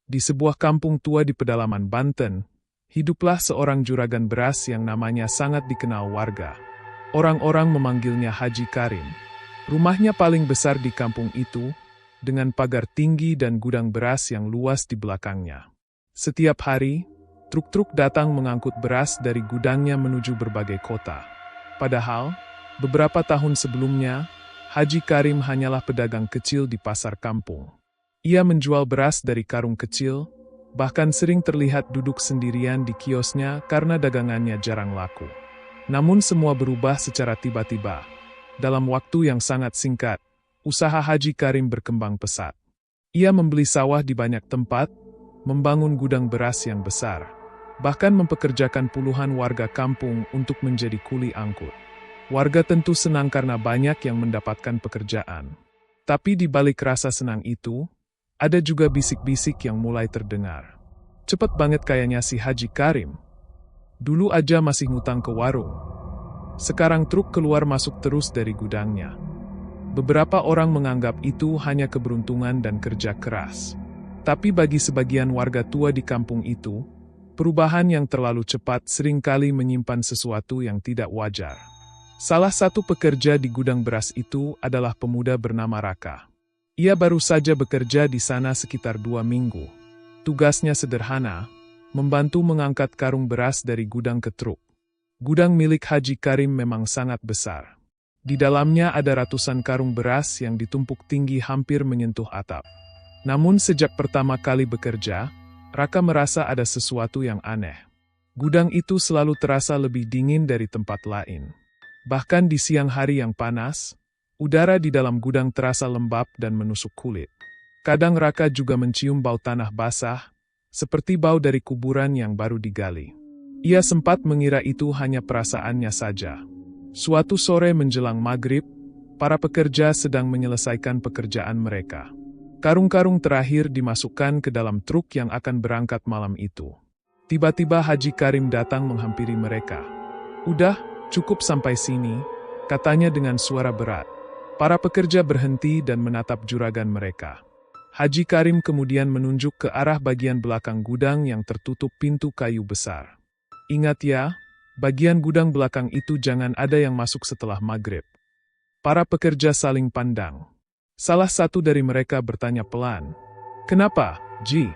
Di sebuah kampung tua di pedalaman Banten, hiduplah seorang juragan beras yang namanya sangat dikenal warga. Orang-orang memanggilnya Haji Karim. Rumahnya paling besar di kampung itu, dengan pagar tinggi dan gudang beras yang luas di belakangnya. Setiap hari, truk-truk datang mengangkut beras dari gudangnya menuju berbagai kota. Padahal, beberapa tahun sebelumnya, Haji Karim hanyalah pedagang kecil di pasar kampung. Ia menjual beras dari karung kecil, bahkan sering terlihat duduk sendirian di kiosnya karena dagangannya jarang laku. Namun semua berubah secara tiba-tiba. Dalam waktu yang sangat singkat, usaha Haji Karim berkembang pesat. Ia membeli sawah di banyak tempat, membangun gudang beras yang besar, bahkan mempekerjakan puluhan warga kampung untuk menjadi kuli angkut. Warga tentu senang karena banyak yang mendapatkan pekerjaan. Tapi di balik rasa senang itu, ada juga bisik-bisik yang mulai terdengar. Cepet banget kayaknya si Haji Karim. Dulu aja masih ngutang ke warung. Sekarang truk keluar masuk terus dari gudangnya. Beberapa orang menganggap itu hanya keberuntungan dan kerja keras. Tapi bagi sebagian warga tua di kampung itu, perubahan yang terlalu cepat seringkali menyimpan sesuatu yang tidak wajar. Salah satu pekerja di gudang beras itu adalah pemuda bernama Raka. Ia baru saja bekerja di sana sekitar 2 minggu. Tugasnya sederhana, membantu mengangkat karung beras dari gudang ke truk. Gudang milik Haji Karim memang sangat besar. Di dalamnya ada ratusan karung beras yang ditumpuk tinggi hampir menyentuh atap. Namun sejak pertama kali bekerja, Raka merasa ada sesuatu yang aneh. Gudang itu selalu terasa lebih dingin dari tempat lain. Bahkan di siang hari yang panas, udara di dalam gudang terasa lembab dan menusuk kulit. Kadang Raka juga mencium bau tanah basah, seperti bau dari kuburan yang baru digali. Ia sempat mengira itu hanya perasaannya saja. Suatu sore menjelang maghrib, para pekerja sedang menyelesaikan pekerjaan mereka. Karung-karung terakhir dimasukkan ke dalam truk yang akan berangkat malam itu. Tiba-tiba Haji Karim datang menghampiri mereka. "Udah, cukup sampai sini," katanya dengan suara berat. Para pekerja berhenti dan menatap juragan mereka. Haji Karim kemudian menunjuk ke arah bagian belakang gudang yang tertutup pintu kayu besar. "Ingat ya, bagian gudang belakang itu jangan ada yang masuk setelah maghrib." Para pekerja saling pandang. Salah satu dari mereka bertanya pelan, "Kenapa, Ji?"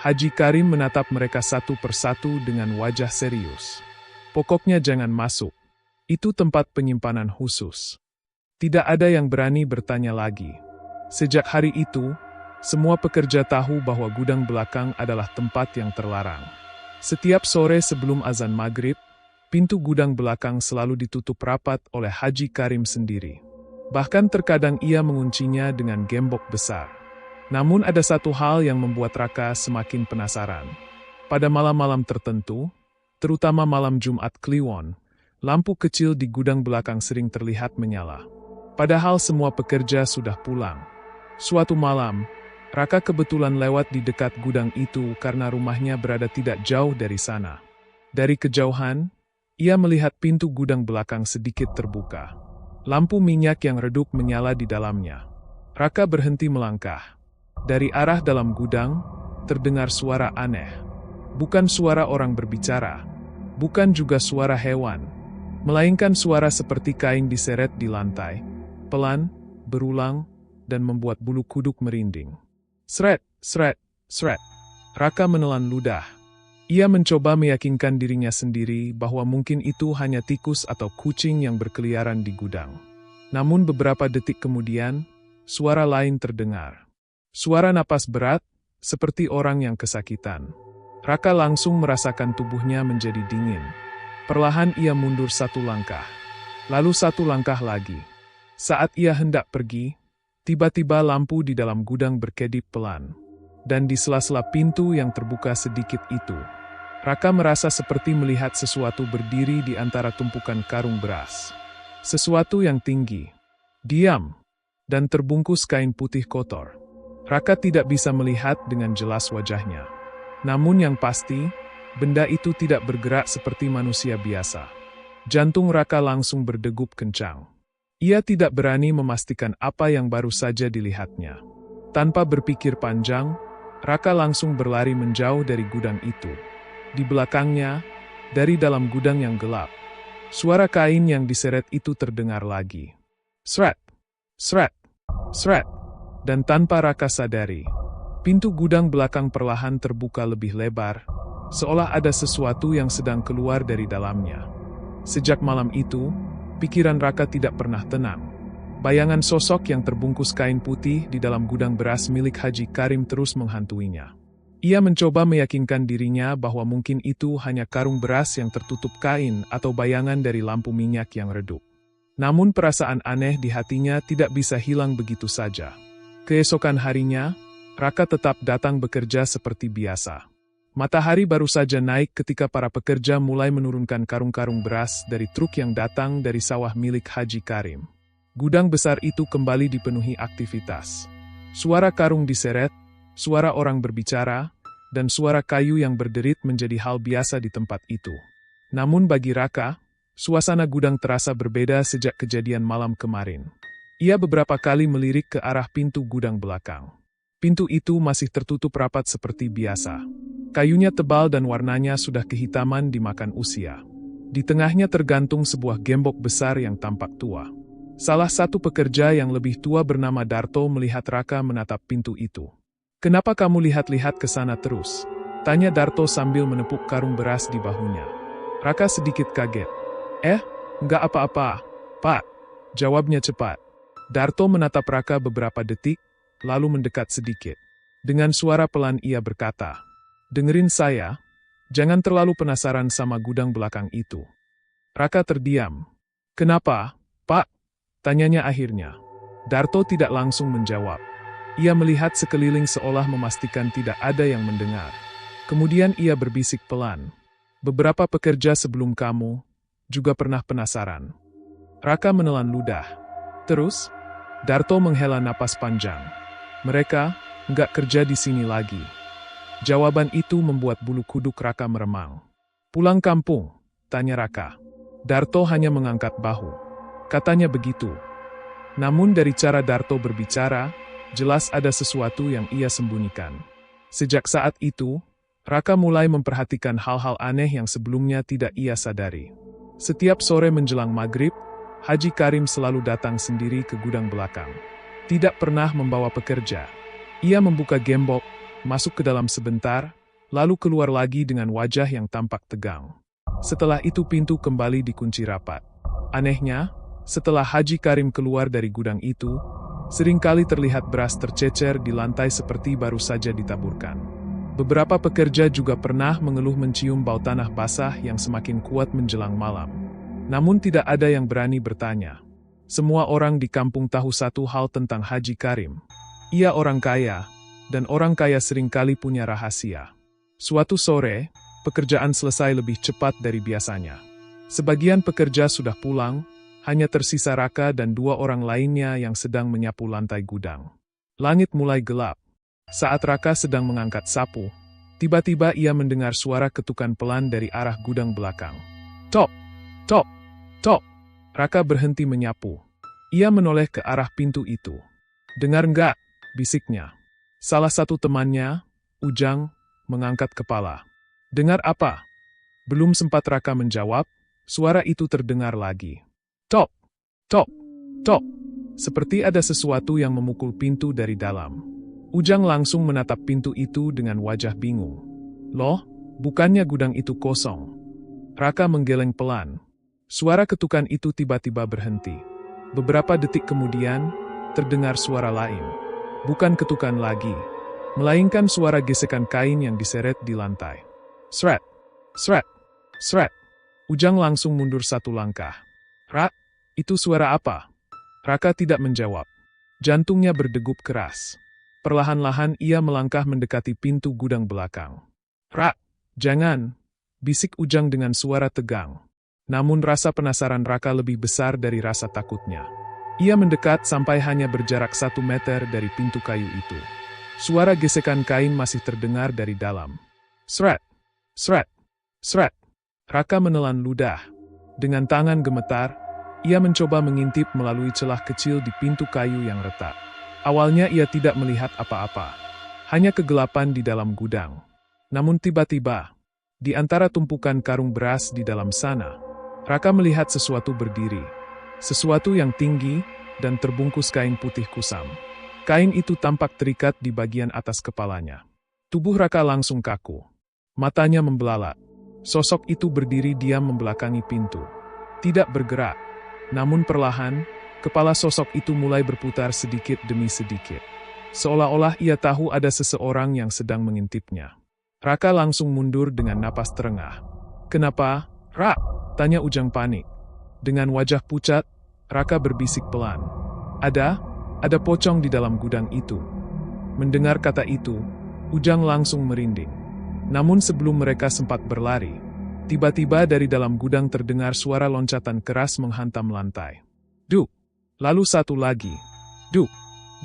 Haji Karim menatap mereka satu persatu dengan wajah serius. "Pokoknya jangan masuk. Itu tempat penyimpanan khusus." Tidak ada yang berani bertanya lagi. Sejak hari itu, semua pekerja tahu bahwa gudang belakang adalah tempat yang terlarang. Setiap sore sebelum azan maghrib, pintu gudang belakang selalu ditutup rapat oleh Haji Karim sendiri. Bahkan terkadang ia menguncinya dengan gembok besar. Namun ada satu hal yang membuat Raka semakin penasaran. Pada malam-malam tertentu, terutama malam Jumat Kliwon, lampu kecil di gudang belakang sering terlihat menyala. Padahal semua pekerja sudah pulang. Suatu malam, Raka kebetulan lewat di dekat gudang itu karena rumahnya berada tidak jauh dari sana. Dari kejauhan, ia melihat pintu gudang belakang sedikit terbuka. Lampu minyak yang redup menyala di dalamnya. Raka berhenti melangkah. Dari arah dalam gudang, terdengar suara aneh. Bukan suara orang berbicara, bukan juga suara hewan, melainkan suara seperti kain diseret di lantai. Pelan, berulang, dan membuat bulu kuduk merinding. Sret, sret, sret. Raka menelan ludah. Ia mencoba meyakinkan dirinya sendiri bahwa mungkin itu hanya tikus atau kucing yang berkeliaran di gudang. Namun beberapa detik kemudian, suara lain terdengar. Suara napas berat, seperti orang yang kesakitan. Raka langsung merasakan tubuhnya menjadi dingin. Perlahan ia mundur 1 langkah. Lalu 1 langkah lagi. Saat ia hendak pergi, tiba-tiba lampu di dalam gudang berkedip pelan. Dan di sela-sela pintu yang terbuka sedikit itu, Raka merasa seperti melihat sesuatu berdiri di antara tumpukan karung beras. Sesuatu yang tinggi, diam, dan terbungkus kain putih kotor. Raka tidak bisa melihat dengan jelas wajahnya. Namun yang pasti, benda itu tidak bergerak seperti manusia biasa. Jantung Raka langsung berdegup kencang. Ia tidak berani memastikan apa yang baru saja dilihatnya. Tanpa berpikir panjang, Raka langsung berlari menjauh dari gudang itu. Di belakangnya, dari dalam gudang yang gelap, suara kain yang diseret itu terdengar lagi. Sret, sret, sret. Dan tanpa Raka sadari, pintu gudang belakang perlahan terbuka lebih lebar, seolah ada sesuatu yang sedang keluar dari dalamnya. Sejak malam itu, pikiran Raka tidak pernah tenang. Bayangan sosok yang terbungkus kain putih di dalam gudang beras milik Haji Karim terus menghantuinya. Ia mencoba meyakinkan dirinya bahwa mungkin itu hanya karung beras yang tertutup kain atau bayangan dari lampu minyak yang redup. Namun perasaan aneh di hatinya tidak bisa hilang begitu saja. Keesokan harinya, Raka tetap datang bekerja seperti biasa. Matahari baru saja naik ketika para pekerja mulai menurunkan karung-karung beras dari truk yang datang dari sawah milik Haji Karim. Gudang besar itu kembali dipenuhi aktivitas. Suara karung diseret, suara orang berbicara, dan suara kayu yang berderit menjadi hal biasa di tempat itu. Namun bagi Raka, suasana gudang terasa berbeda sejak kejadian malam kemarin. Ia beberapa kali melirik ke arah pintu gudang belakang. Pintu itu masih tertutup rapat seperti biasa. Kayunya tebal dan warnanya sudah kehitaman dimakan usia. Di tengahnya tergantung sebuah gembok besar yang tampak tua. Salah satu pekerja yang lebih tua bernama Darto melihat Raka menatap pintu itu. "Kenapa kamu lihat-lihat ke sana terus?" tanya Darto sambil menepuk karung beras di bahunya. Raka sedikit kaget. Enggak apa-apa, Pak," jawabnya cepat. Darto menatap Raka beberapa detik, lalu mendekat sedikit. Dengan suara pelan ia berkata, "Dengerin saya, jangan terlalu penasaran sama gudang belakang itu." Raka terdiam. "Kenapa, Pak?" tanyanya akhirnya. Darto tidak langsung menjawab. Ia melihat sekeliling seolah memastikan tidak ada yang mendengar. Kemudian ia berbisik pelan. "Beberapa pekerja sebelum kamu juga pernah penasaran." Raka menelan ludah. Terus, Darto menghela napas panjang. "Mereka nggak kerja di sini lagi." Jawaban itu membuat bulu kuduk Raka meremang. "Pulang kampung?" tanya Raka. Darto hanya mengangkat bahu. Katanya begitu. Namun dari cara Darto berbicara, jelas ada sesuatu yang ia sembunyikan. Sejak saat itu, Raka mulai memperhatikan hal-hal aneh yang sebelumnya tidak ia sadari. Setiap sore menjelang maghrib, Haji Karim selalu datang sendiri ke gudang belakang. Tidak pernah membawa pekerja. Ia membuka gembok, masuk ke dalam sebentar, lalu keluar lagi dengan wajah yang tampak tegang. Setelah itu pintu kembali dikunci rapat. Anehnya, setelah Haji Karim keluar dari gudang itu, seringkali terlihat beras tercecer di lantai seperti baru saja ditaburkan. Beberapa pekerja juga pernah mengeluh mencium bau tanah basah yang semakin kuat menjelang malam. Namun tidak ada yang berani bertanya. Semua orang di kampung tahu satu hal tentang Haji Karim. Ia orang kaya, dan orang kaya seringkali punya rahasia. Suatu sore, pekerjaan selesai lebih cepat dari biasanya. Sebagian pekerja sudah pulang, hanya tersisa Raka dan dua orang lainnya yang sedang menyapu lantai gudang. Langit mulai gelap. Saat Raka sedang mengangkat sapu, tiba-tiba ia mendengar suara ketukan pelan dari arah gudang belakang. "Tok, tok, tok." Raka berhenti menyapu. Ia menoleh ke arah pintu itu. "Dengar nggak?" bisiknya. Salah satu temannya, Ujang, mengangkat kepala. "Dengar apa?" Belum sempat Raka menjawab, suara itu terdengar lagi. "Tok, tok, tok." Seperti ada sesuatu yang memukul pintu dari dalam. Ujang langsung menatap pintu itu dengan wajah bingung. "Loh, bukannya gudang itu kosong?" Raka menggeleng pelan. Suara ketukan itu tiba-tiba berhenti. Beberapa detik kemudian, terdengar suara lain. Bukan ketukan lagi, melainkan suara gesekan kain yang diseret di lantai. Sret, sret, sret. Ujang langsung mundur satu langkah. "Rak, itu suara apa?" Raka tidak menjawab. Jantungnya berdegup keras. Perlahan-lahan ia melangkah mendekati pintu gudang belakang. "Rak, jangan!" bisik Ujang dengan suara tegang. Namun rasa penasaran Raka lebih besar dari rasa takutnya. Ia mendekat sampai hanya berjarak 1 meter dari pintu kayu itu. Suara gesekan kain masih terdengar dari dalam. Sret, sret, sret. Raka menelan ludah. Dengan tangan gemetar, ia mencoba mengintip melalui celah kecil di pintu kayu yang retak. Awalnya ia tidak melihat apa-apa. Hanya kegelapan di dalam gudang. Namun tiba-tiba, di antara tumpukan karung beras di dalam sana, Raka melihat sesuatu berdiri. Sesuatu yang tinggi dan terbungkus kain putih kusam. Kain itu tampak terikat di bagian atas kepalanya. Tubuh Raka langsung kaku. Matanya membelalak. Sosok itu berdiri diam membelakangi pintu. Tidak bergerak. Namun perlahan, kepala sosok itu mulai berputar sedikit demi sedikit. Seolah-olah ia tahu ada seseorang yang sedang mengintipnya. Raka langsung mundur dengan napas terengah. "Kenapa, Rak?" tanya Ujang panik. Dengan wajah pucat, Raka berbisik pelan. Ada pocong di dalam gudang itu." Mendengar kata itu, Ujang langsung merinding. Namun sebelum mereka sempat berlari, tiba-tiba dari dalam gudang terdengar suara loncatan keras menghantam lantai. Duk! Lalu satu lagi. Duk!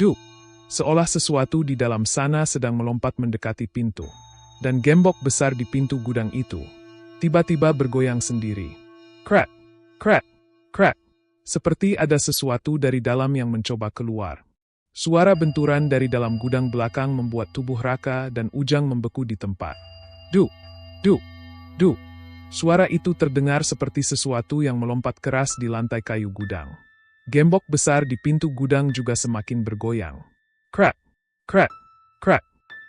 Duk! Seolah sesuatu di dalam sana sedang melompat mendekati pintu. Dan gembok besar di pintu gudang itu tiba-tiba bergoyang sendiri. Crack! Crack! Crack! Seperti ada sesuatu dari dalam yang mencoba keluar. Suara benturan dari dalam gudang belakang membuat tubuh Raka dan Ujang membeku di tempat. Duk! Duk! Duk! Suara itu terdengar seperti sesuatu yang melompat keras di lantai kayu gudang. Gembok besar di pintu gudang juga semakin bergoyang. Crack! Crack! Crack!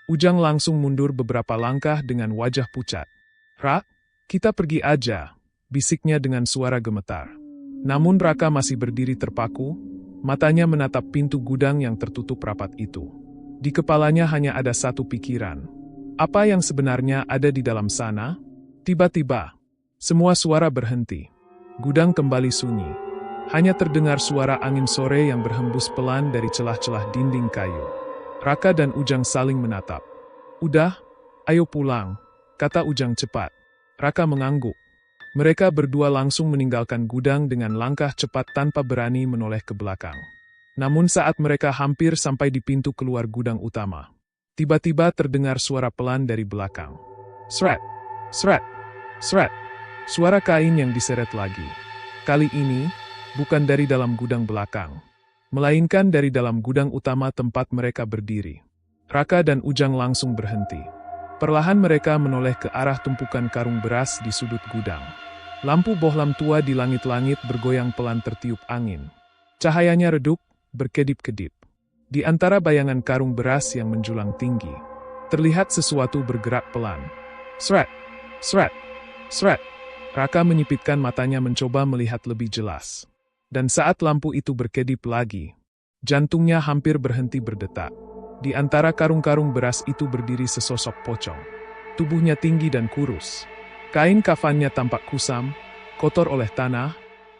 Ujang langsung mundur beberapa langkah dengan wajah pucat. "Rak, kita pergi aja," bisiknya dengan suara gemetar. Namun Raka masih berdiri terpaku, matanya menatap pintu gudang yang tertutup rapat itu. Di kepalanya hanya ada satu pikiran. Apa yang sebenarnya ada di dalam sana? Tiba-tiba, semua suara berhenti. Gudang kembali sunyi. Hanya terdengar suara angin sore yang berhembus pelan dari celah-celah dinding kayu. Raka dan Ujang saling menatap. "Udah, ayo pulang," kata Ujang cepat. Raka mengangguk. Mereka berdua langsung meninggalkan gudang dengan langkah cepat tanpa berani menoleh ke belakang. Namun saat mereka hampir sampai di pintu keluar gudang utama, tiba-tiba terdengar suara pelan dari belakang. Sret! Sret! Sret! Suara kain yang diseret lagi. Kali ini, bukan dari dalam gudang belakang, melainkan dari dalam gudang utama tempat mereka berdiri. Raka dan Ujang langsung berhenti. Perlahan mereka menoleh ke arah tumpukan karung beras di sudut gudang. Lampu bohlam tua di langit-langit bergoyang pelan tertiup angin. Cahayanya redup, berkedip-kedip. Di antara bayangan karung beras yang menjulang tinggi, terlihat sesuatu bergerak pelan. Sret! Sret! Sret! Raka menyipitkan matanya mencoba melihat lebih jelas. Dan saat lampu itu berkedip lagi, jantungnya hampir berhenti berdetak. Di antara karung-karung beras itu berdiri sesosok pocong. Tubuhnya tinggi dan kurus. Kain kafannya tampak kusam, kotor oleh tanah,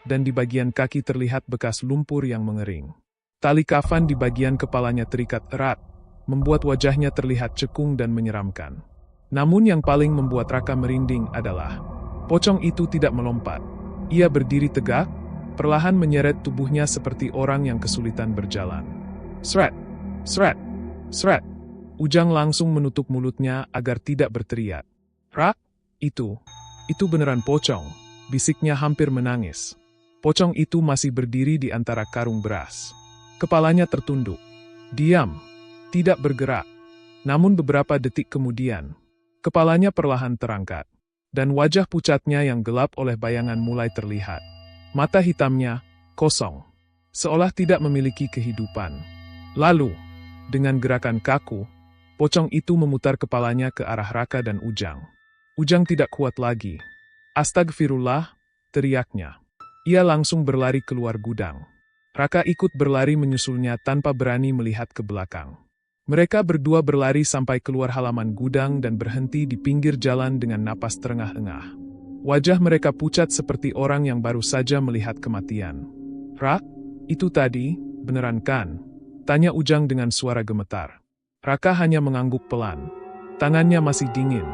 dan di bagian kaki terlihat bekas lumpur yang mengering. Tali kafan di bagian kepalanya terikat erat, membuat wajahnya terlihat cekung dan menyeramkan. Namun yang paling membuat Raka merinding adalah, pocong itu tidak melompat. Ia berdiri tegak, perlahan menyeret tubuhnya seperti orang yang kesulitan berjalan. Sret! Sret! Sret! Ujang langsung menutup mulutnya agar tidak berteriak. Rak, itu beneran pocong, bisiknya hampir menangis. Pocong itu masih berdiri di antara karung beras. Kepalanya tertunduk. Diam. Tidak bergerak. Namun beberapa detik kemudian, kepalanya perlahan terangkat. Dan wajah pucatnya yang gelap oleh bayangan mulai terlihat. Mata hitamnya, kosong. Seolah tidak memiliki kehidupan. Lalu, dengan gerakan kaku, pocong itu memutar kepalanya ke arah Raka dan Ujang. Ujang tidak kuat lagi. Astagfirullah, teriaknya. Ia langsung berlari keluar gudang. Raka ikut berlari menyusulnya tanpa berani melihat ke belakang. Mereka berdua berlari sampai keluar halaman gudang dan berhenti di pinggir jalan dengan napas terengah-engah. Wajah mereka pucat seperti orang yang baru saja melihat kematian. Rak, itu tadi, beneran kan? Tanya Ujang dengan suara gemetar. Raka hanya mengangguk pelan. Tangannya masih dingin.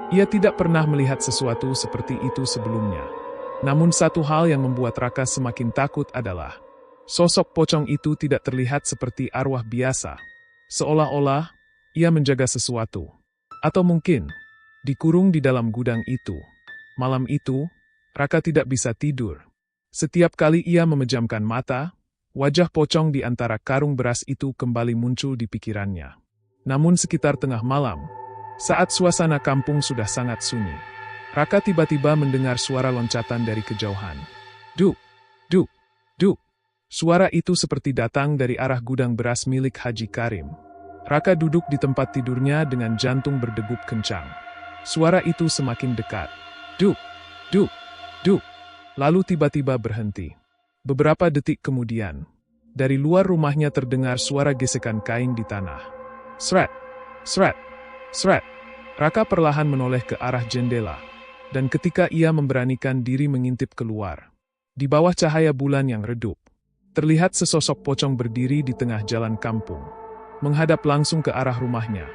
Ia tidak pernah melihat sesuatu seperti itu sebelumnya. Namun satu hal yang membuat Raka semakin takut adalah, sosok pocong itu tidak terlihat seperti arwah biasa. Seolah-olah, ia menjaga sesuatu. Atau mungkin, dikurung di dalam gudang itu. Malam itu, Raka tidak bisa tidur. Setiap kali ia memejamkan mata, wajah pocong di antara karung beras itu kembali muncul di pikirannya. Namun sekitar tengah malam, saat suasana kampung sudah sangat sunyi, Raka tiba-tiba mendengar suara loncatan dari kejauhan. Duk, duk, duk. Suara itu seperti datang dari arah gudang beras milik Haji Karim. Raka duduk di tempat tidurnya dengan jantung berdegup kencang. Suara itu semakin dekat. Duk, duk, duk. Lalu tiba-tiba berhenti. Beberapa detik kemudian, dari luar rumahnya terdengar suara gesekan kain di tanah. Sret, sret, sret. Raka perlahan menoleh ke arah jendela, dan ketika ia memberanikan diri mengintip keluar, di bawah cahaya bulan yang redup, terlihat sesosok pocong berdiri di tengah jalan kampung, menghadap langsung ke arah rumahnya.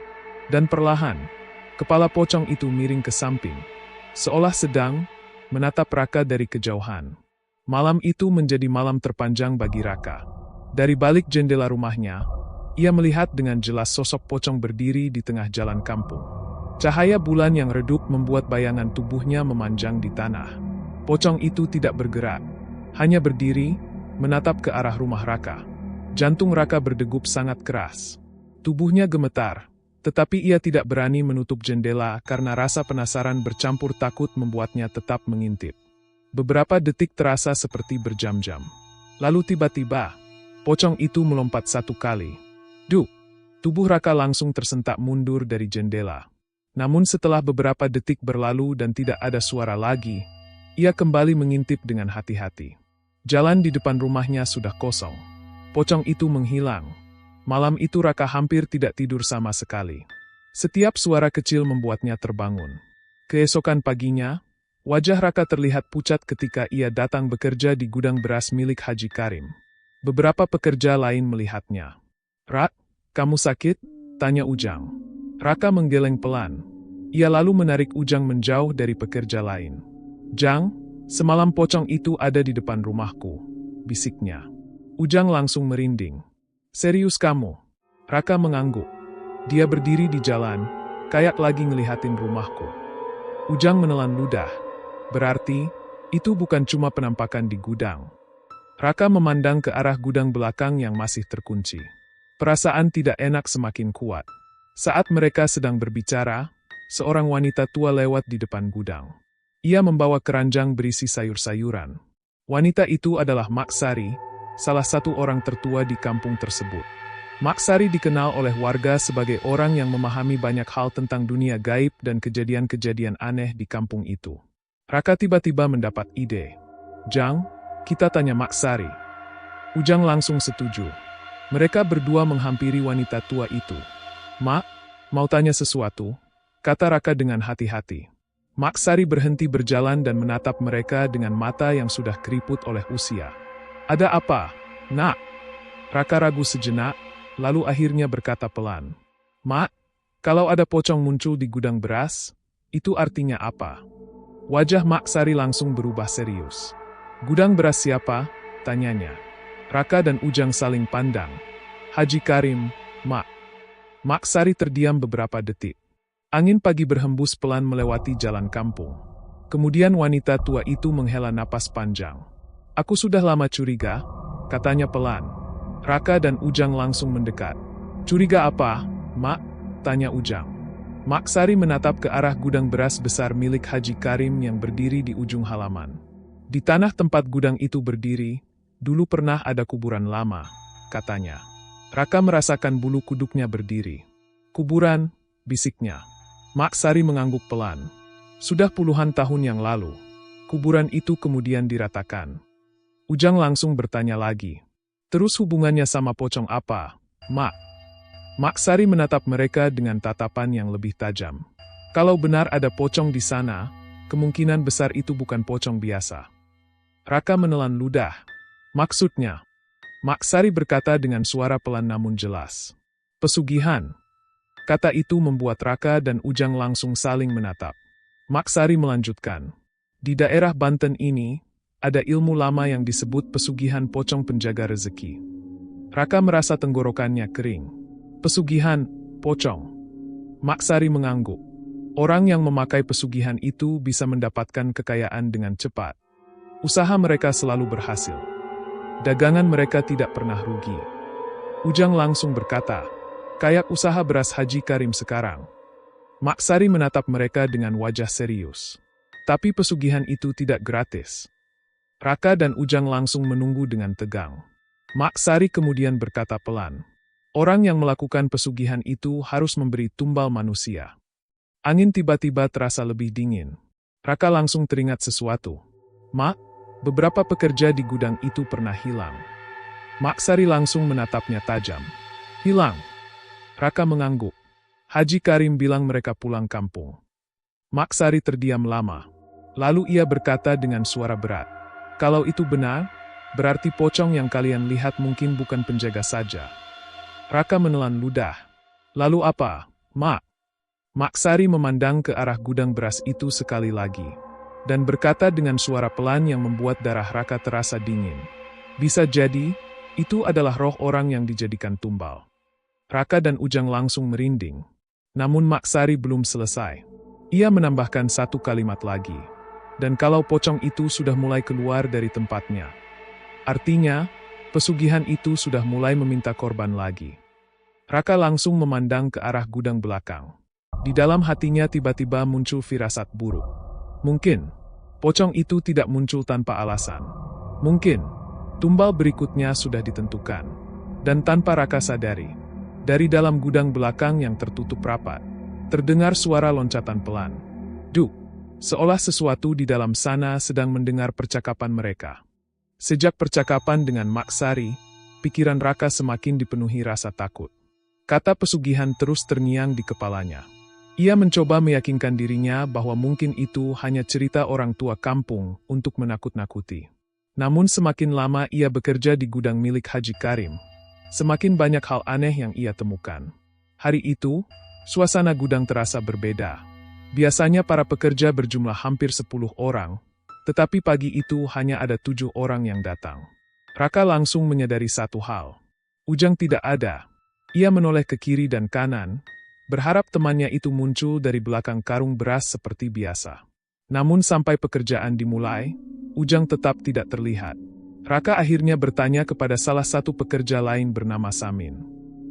Dan perlahan, kepala pocong itu miring ke samping, seolah sedang menatap Raka dari kejauhan. Malam itu menjadi malam terpanjang bagi Raka. Dari balik jendela rumahnya, ia melihat dengan jelas sosok pocong berdiri di tengah jalan kampung. Cahaya bulan yang redup membuat bayangan tubuhnya memanjang di tanah. Pocong itu tidak bergerak, hanya berdiri, menatap ke arah rumah Raka. Jantung Raka berdegup sangat keras. Tubuhnya gemetar, tetapi ia tidak berani menutup jendela karena rasa penasaran bercampur takut membuatnya tetap mengintip. Beberapa detik terasa seperti berjam-jam. Lalu tiba-tiba, pocong itu melompat satu kali. Duk! Tubuh Raka langsung tersentak mundur dari jendela. Namun setelah beberapa detik berlalu dan tidak ada suara lagi, ia kembali mengintip dengan hati-hati. Jalan di depan rumahnya sudah kosong. Pocong itu menghilang. Malam itu Raka hampir tidak tidur sama sekali. Setiap suara kecil membuatnya terbangun. Keesokan paginya, wajah Raka terlihat pucat ketika ia datang bekerja di gudang beras milik Haji Karim. Beberapa pekerja lain melihatnya. Rak, kamu sakit? Tanya Ujang. Raka menggeleng pelan. Ia lalu menarik Ujang menjauh dari pekerja lain. Jang, semalam pocong itu ada di depan rumahku, bisiknya. Ujang langsung merinding. Serius kamu? Raka mengangguk. Dia berdiri di jalan, kayak lagi ngelihatin rumahku. Ujang menelan ludah. Berarti, itu bukan cuma penampakan di gudang. Raka memandang ke arah gudang belakang yang masih terkunci. Perasaan tidak enak semakin kuat. Saat mereka sedang berbicara, seorang wanita tua lewat di depan gudang. Ia membawa keranjang berisi sayur-sayuran. Wanita itu adalah Mak Sari, salah satu orang tertua di kampung tersebut. Mak Sari dikenal oleh warga sebagai orang yang memahami banyak hal tentang dunia gaib dan kejadian-kejadian aneh di kampung itu. Raka tiba-tiba mendapat ide. Jang, kita tanya Mak Sari. Ujang langsung setuju. Mereka berdua menghampiri wanita tua itu. Mak, mau tanya sesuatu? Kata Raka dengan hati-hati. Mak Sari berhenti berjalan dan menatap mereka dengan mata yang sudah keriput oleh usia. Ada apa, Nak? Raka ragu sejenak, lalu akhirnya berkata pelan. Mak, kalau ada pocong muncul di gudang beras, itu artinya apa? Wajah Mak Sari langsung berubah serius. Gudang beras siapa? Tanyanya. Raka dan Ujang saling pandang. Haji Karim, Mak. Mak Sari terdiam beberapa detik. Angin pagi berhembus pelan melewati jalan kampung. Kemudian wanita tua itu menghela napas panjang. Aku sudah lama curiga, katanya pelan. Raka dan Ujang langsung mendekat. Curiga apa, Mak? Tanya Ujang. Mak Sari menatap ke arah gudang beras besar milik Haji Karim yang berdiri di ujung halaman. Di tanah tempat gudang itu berdiri, dulu pernah ada kuburan lama, katanya. Raka merasakan bulu kuduknya berdiri. Kuburan, bisiknya. Mak Sari mengangguk pelan. Sudah puluhan tahun yang lalu, kuburan itu kemudian diratakan. Ujang langsung bertanya lagi. Terus hubungannya sama pocong apa, Mak? Mak Sari menatap mereka dengan tatapan yang lebih tajam. Kalau benar ada pocong di sana, kemungkinan besar itu bukan pocong biasa. Raka menelan ludah. Maksudnya? Mak Sari berkata dengan suara pelan namun jelas. Pesugihan. Kata itu membuat Raka dan Ujang langsung saling menatap. Mak Sari melanjutkan. Di daerah Banten ini, ada ilmu lama yang disebut pesugihan pocong penjaga rezeki. Raka merasa tenggorokannya kering. Pesugihan, pocong. Mak Sari mengangguk. Orang yang memakai pesugihan itu bisa mendapatkan kekayaan dengan cepat. Usaha mereka selalu berhasil. Dagangan mereka tidak pernah rugi. Ujang langsung berkata, Kayak usaha beras Haji Karim sekarang. Mak Sari menatap mereka dengan wajah serius. Tapi pesugihan itu tidak gratis. Raka dan Ujang langsung menunggu dengan tegang. Mak Sari kemudian berkata pelan. Orang yang melakukan pesugihan itu harus memberi tumbal manusia. Angin tiba-tiba terasa lebih dingin. Raka langsung teringat sesuatu. Mak, beberapa pekerja di gudang itu pernah hilang. Mak Sari langsung menatapnya tajam. Hilang. Raka mengangguk. Haji Karim bilang mereka pulang kampung. Mak Sari terdiam lama. Lalu ia berkata dengan suara berat. Kalau itu benar, berarti pocong yang kalian lihat mungkin bukan penjaga saja. Raka menelan ludah. Lalu apa, Mak? Mak Sari memandang ke arah gudang beras itu sekali lagi. Dan berkata dengan suara pelan yang membuat darah Raka terasa dingin. Bisa jadi, itu adalah roh orang yang dijadikan tumbal. Raka dan Ujang langsung merinding. Namun Mak Sari belum selesai. Ia menambahkan satu kalimat lagi. Dan kalau pocong itu sudah mulai keluar dari tempatnya. Artinya, pesugihan itu sudah mulai meminta korban lagi. Raka langsung memandang ke arah gudang belakang. Di dalam hatinya tiba-tiba muncul firasat buruk. Mungkin, pocong itu tidak muncul tanpa alasan. Mungkin, tumbal berikutnya sudah ditentukan. Dan tanpa Raka sadari, dari dalam gudang belakang yang tertutup rapat, terdengar suara loncatan pelan. Duk, seolah sesuatu di dalam sana sedang mendengar percakapan mereka. Sejak percakapan dengan Mak Sari, pikiran Raka semakin dipenuhi rasa takut. Kata pesugihan terus terngiang di kepalanya. Ia mencoba meyakinkan dirinya bahwa mungkin itu hanya cerita orang tua kampung untuk menakut-nakuti. Namun semakin lama ia bekerja di gudang milik Haji Karim, semakin banyak hal aneh yang ia temukan. Hari itu, suasana gudang terasa berbeda. Biasanya para pekerja berjumlah hampir 10 orang, tetapi pagi itu hanya ada 7 orang yang datang. Raka langsung menyadari satu hal. Ujang tidak ada. Ia menoleh ke kiri dan kanan, berharap temannya itu muncul dari belakang karung beras seperti biasa. Namun sampai pekerjaan dimulai, Ujang tetap tidak terlihat. Raka akhirnya bertanya kepada salah satu pekerja lain bernama Samin.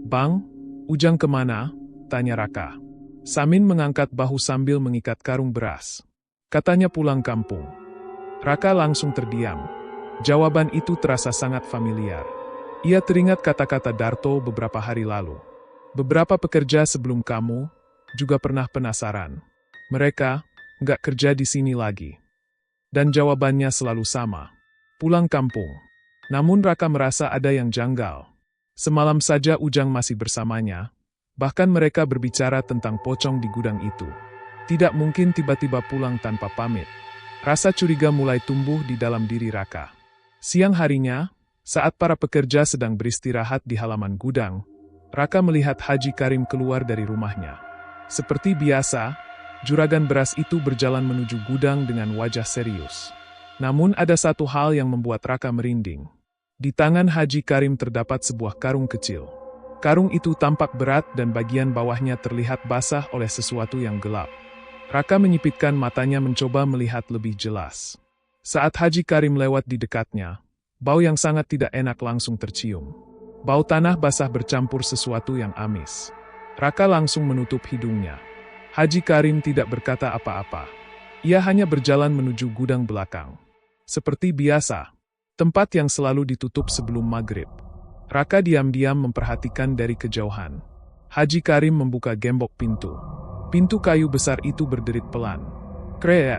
Bang, Ujang kemana? Tanya Raka. Samin mengangkat bahu sambil mengikat karung beras. Katanya pulang kampung. Raka langsung terdiam. Jawaban itu terasa sangat familiar. Ia teringat kata-kata Darto beberapa hari lalu. Beberapa pekerja sebelum kamu juga pernah penasaran. Mereka nggak kerja di sini lagi. Dan jawabannya selalu sama. Pulang kampung. Namun Raka merasa ada yang janggal. Semalam saja Ujang masih bersamanya. Bahkan mereka berbicara tentang pocong di gudang itu. Tidak mungkin tiba-tiba pulang tanpa pamit. Rasa curiga mulai tumbuh di dalam diri Raka. Siang harinya, saat para pekerja sedang beristirahat di halaman gudang, Raka melihat Haji Karim keluar dari rumahnya. Seperti biasa, juragan beras itu berjalan menuju gudang dengan wajah serius. Namun ada satu hal yang membuat Raka merinding. Di tangan Haji Karim terdapat sebuah karung kecil. Karung itu tampak berat dan bagian bawahnya terlihat basah oleh sesuatu yang gelap. Raka menyipitkan matanya mencoba melihat lebih jelas. Saat Haji Karim lewat di dekatnya, bau yang sangat tidak enak langsung tercium. Bau tanah basah bercampur sesuatu yang amis. Raka langsung menutup hidungnya. Haji Karim tidak berkata apa-apa. Ia hanya berjalan menuju gudang belakang. Seperti biasa, tempat yang selalu ditutup sebelum maghrib. Raka diam-diam memperhatikan dari kejauhan. Haji Karim membuka gembok pintu. Pintu kayu besar itu berderit pelan. Kreak.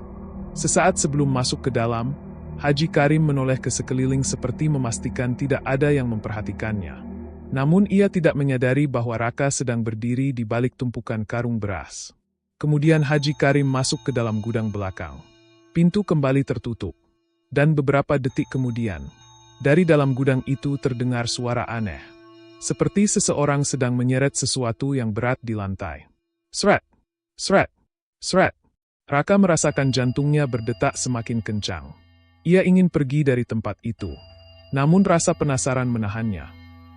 Sesaat sebelum masuk ke dalam, Haji Karim menoleh ke sekeliling seperti memastikan tidak ada yang memperhatikannya. Namun ia tidak menyadari bahwa Raka sedang berdiri di balik tumpukan karung beras. Kemudian Haji Karim masuk ke dalam gudang belakang. Pintu kembali tertutup. Dan beberapa detik kemudian, dari dalam gudang itu terdengar suara aneh. Seperti seseorang sedang menyeret sesuatu yang berat di lantai. Sret, sret, sret. Raka merasakan jantungnya berdetak semakin kencang. Ia ingin pergi dari tempat itu. Namun rasa penasaran menahannya.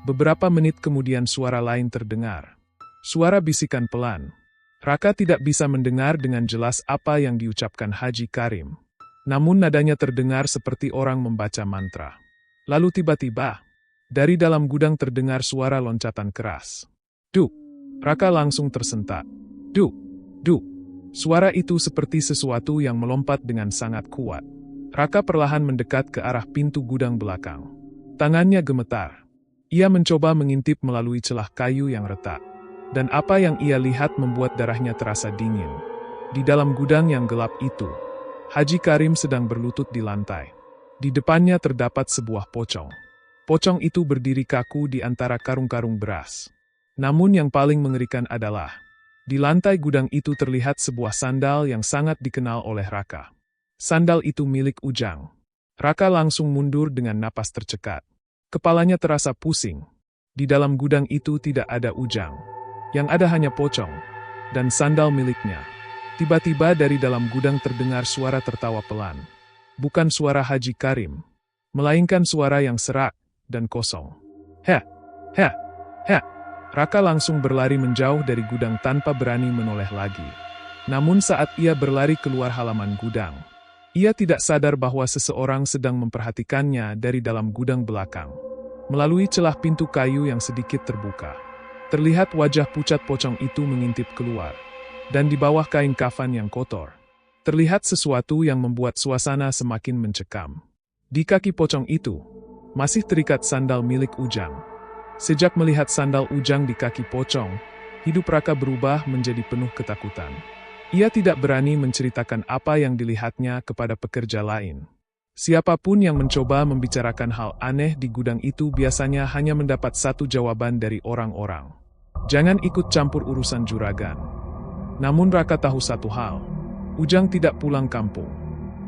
Beberapa menit kemudian suara lain terdengar. Suara bisikan pelan. Raka tidak bisa mendengar dengan jelas apa yang diucapkan Haji Karim. Namun nadanya terdengar seperti orang membaca mantra. Lalu tiba-tiba, dari dalam gudang terdengar suara loncatan keras. Duk! Raka langsung tersentak. Duk! Duk! Suara itu seperti sesuatu yang melompat dengan sangat kuat. Raka perlahan mendekat ke arah pintu gudang belakang. Tangannya gemetar. Ia mencoba mengintip melalui celah kayu yang retak. Dan apa yang ia lihat membuat darahnya terasa dingin. Di dalam gudang yang gelap itu, Haji Karim sedang berlutut di lantai. Di depannya terdapat sebuah pocong. Pocong itu berdiri kaku di antara karung-karung beras. Namun yang paling mengerikan adalah, di lantai gudang itu terlihat sebuah sandal yang sangat dikenal oleh Raka. Sandal itu milik Ujang. Raka langsung mundur dengan napas tercekat. Kepalanya terasa pusing. Di dalam gudang itu tidak ada Ujang. Yang ada hanya pocong dan sandal miliknya. Tiba-tiba dari dalam gudang terdengar suara tertawa pelan. Bukan suara Haji Karim, melainkan suara yang serak dan kosong. Heh, heh, heh. Raka langsung berlari menjauh dari gudang tanpa berani menoleh lagi. Namun saat ia berlari keluar halaman gudang, ia tidak sadar bahwa seseorang sedang memperhatikannya dari dalam gudang belakang. Melalui celah pintu kayu yang sedikit terbuka, terlihat wajah pucat pocong itu mengintip keluar. Dan di bawah kain kafan yang kotor, terlihat sesuatu yang membuat suasana semakin mencekam. Di kaki pocong itu, masih terikat sandal milik Ujang. Sejak melihat sandal Ujang di kaki pocong, hidup Raka berubah menjadi penuh ketakutan. Ia tidak berani menceritakan apa yang dilihatnya kepada pekerja lain. Siapapun yang mencoba membicarakan hal aneh di gudang itu biasanya hanya mendapat satu jawaban dari orang-orang. Jangan ikut campur urusan juragan. Namun Raka tahu satu hal, Ujang tidak pulang kampung.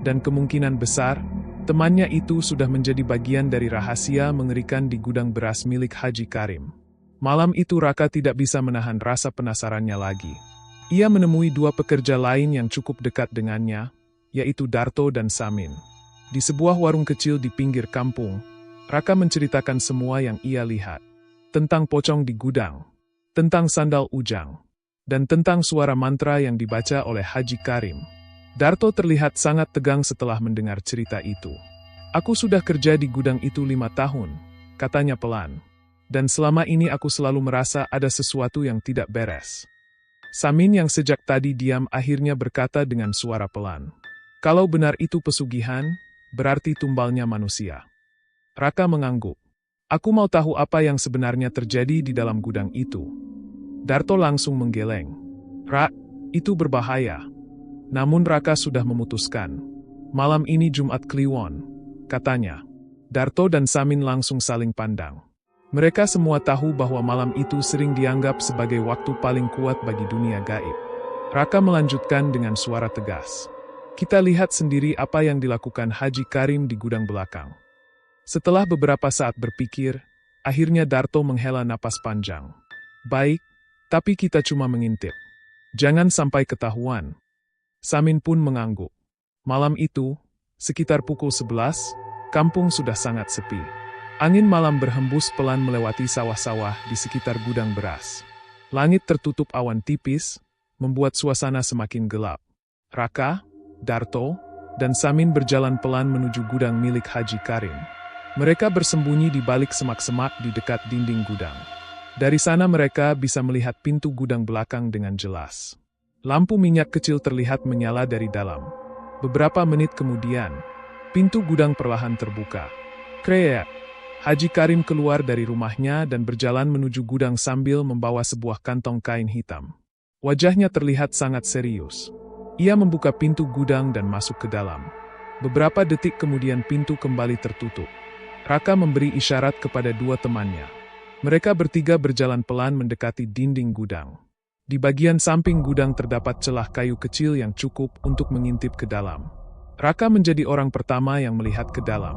Dan kemungkinan besar, temannya itu sudah menjadi bagian dari rahasia mengerikan di gudang beras milik Haji Karim. Malam itu Raka tidak bisa menahan rasa penasarannya lagi. Ia menemui dua pekerja lain yang cukup dekat dengannya, yaitu Darto dan Samin. Di sebuah warung kecil di pinggir kampung, Raka menceritakan semua yang ia lihat. Tentang pocong di gudang, tentang sandal Ujang, dan tentang suara mantra yang dibaca oleh Haji Karim. Darto terlihat sangat tegang setelah mendengar cerita itu. Aku sudah kerja di gudang itu 5 tahun, katanya pelan. Dan selama ini aku selalu merasa ada sesuatu yang tidak beres. Samin yang sejak tadi diam akhirnya berkata dengan suara pelan. Kalau benar itu pesugihan, berarti tumbalnya manusia. Raka mengangguk. Aku mau tahu apa yang sebenarnya terjadi di dalam gudang itu. Darto langsung menggeleng. Rak, itu berbahaya. Namun Raka sudah memutuskan. Malam ini Jumat Kliwon, katanya. Darto dan Samin langsung saling pandang. Mereka semua tahu bahwa malam itu sering dianggap sebagai waktu paling kuat bagi dunia gaib. Raka melanjutkan dengan suara tegas. Kita lihat sendiri apa yang dilakukan Haji Karim di gudang belakang. Setelah beberapa saat berpikir, akhirnya Darto menghela napas panjang. Baik, tapi kita cuma mengintip. Jangan sampai ketahuan. Samin pun mengangguk. Malam itu, sekitar pukul 11, kampung sudah sangat sepi. Angin malam berhembus pelan melewati sawah-sawah di sekitar gudang beras. Langit tertutup awan tipis, membuat suasana semakin gelap. Raka, Darto, dan Samin berjalan pelan menuju gudang milik Haji Karim. Mereka bersembunyi di balik semak-semak di dekat dinding gudang. Dari sana mereka bisa melihat pintu gudang belakang dengan jelas. Lampu minyak kecil terlihat menyala dari dalam. Beberapa menit kemudian, pintu gudang perlahan terbuka. Kreak! Haji Karim keluar dari rumahnya dan berjalan menuju gudang sambil membawa sebuah kantong kain hitam. Wajahnya terlihat sangat serius. Ia membuka pintu gudang dan masuk ke dalam. Beberapa detik kemudian pintu kembali tertutup. Raka memberi isyarat kepada dua temannya. Mereka bertiga berjalan pelan mendekati dinding gudang. Di bagian samping gudang terdapat celah kayu kecil yang cukup untuk mengintip ke dalam. Raka menjadi orang pertama yang melihat ke dalam.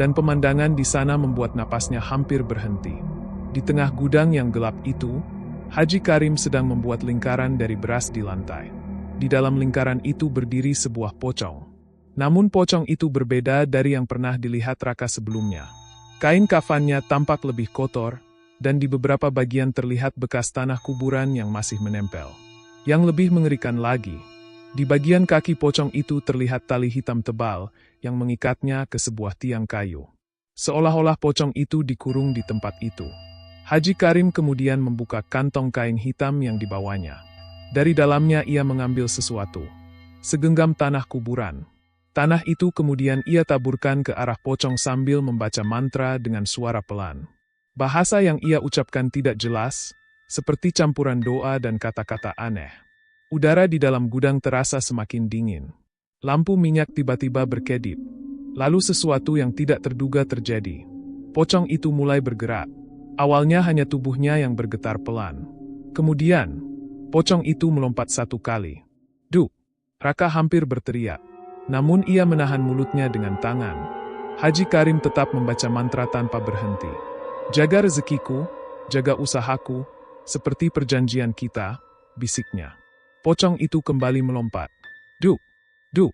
Dan pemandangan di sana membuat napasnya hampir berhenti. Di tengah gudang yang gelap itu, Haji Karim sedang membuat lingkaran dari beras di lantai. Di dalam lingkaran itu berdiri sebuah pocong. Namun pocong itu berbeda dari yang pernah dilihat Raka sebelumnya. Kain kafannya tampak lebih kotor, dan di beberapa bagian terlihat bekas tanah kuburan yang masih menempel. Yang lebih mengerikan lagi, di bagian kaki pocong itu terlihat tali hitam tebal yang mengikatnya ke sebuah tiang kayu. Seolah-olah pocong itu dikurung di tempat itu. Haji Karim kemudian membuka kantong kain hitam yang dibawanya. Dari dalamnya ia mengambil sesuatu. Segenggam tanah kuburan. Tanah itu kemudian ia taburkan ke arah pocong sambil membaca mantra dengan suara pelan. Bahasa yang ia ucapkan tidak jelas, seperti campuran doa dan kata-kata aneh. Udara di dalam gudang terasa semakin dingin. Lampu minyak tiba-tiba berkedip. Lalu sesuatu yang tidak terduga terjadi. Pocong itu mulai bergerak. Awalnya hanya tubuhnya yang bergetar pelan. Kemudian, pocong itu melompat 1 kali. "Duh!" Raka hampir berteriak. Namun ia menahan mulutnya dengan tangan. Haji Karim tetap membaca mantra tanpa berhenti. "Jaga rezekiku, jaga usahaku, seperti perjanjian kita," bisiknya. Pocong itu kembali melompat. "Duh! Duh!"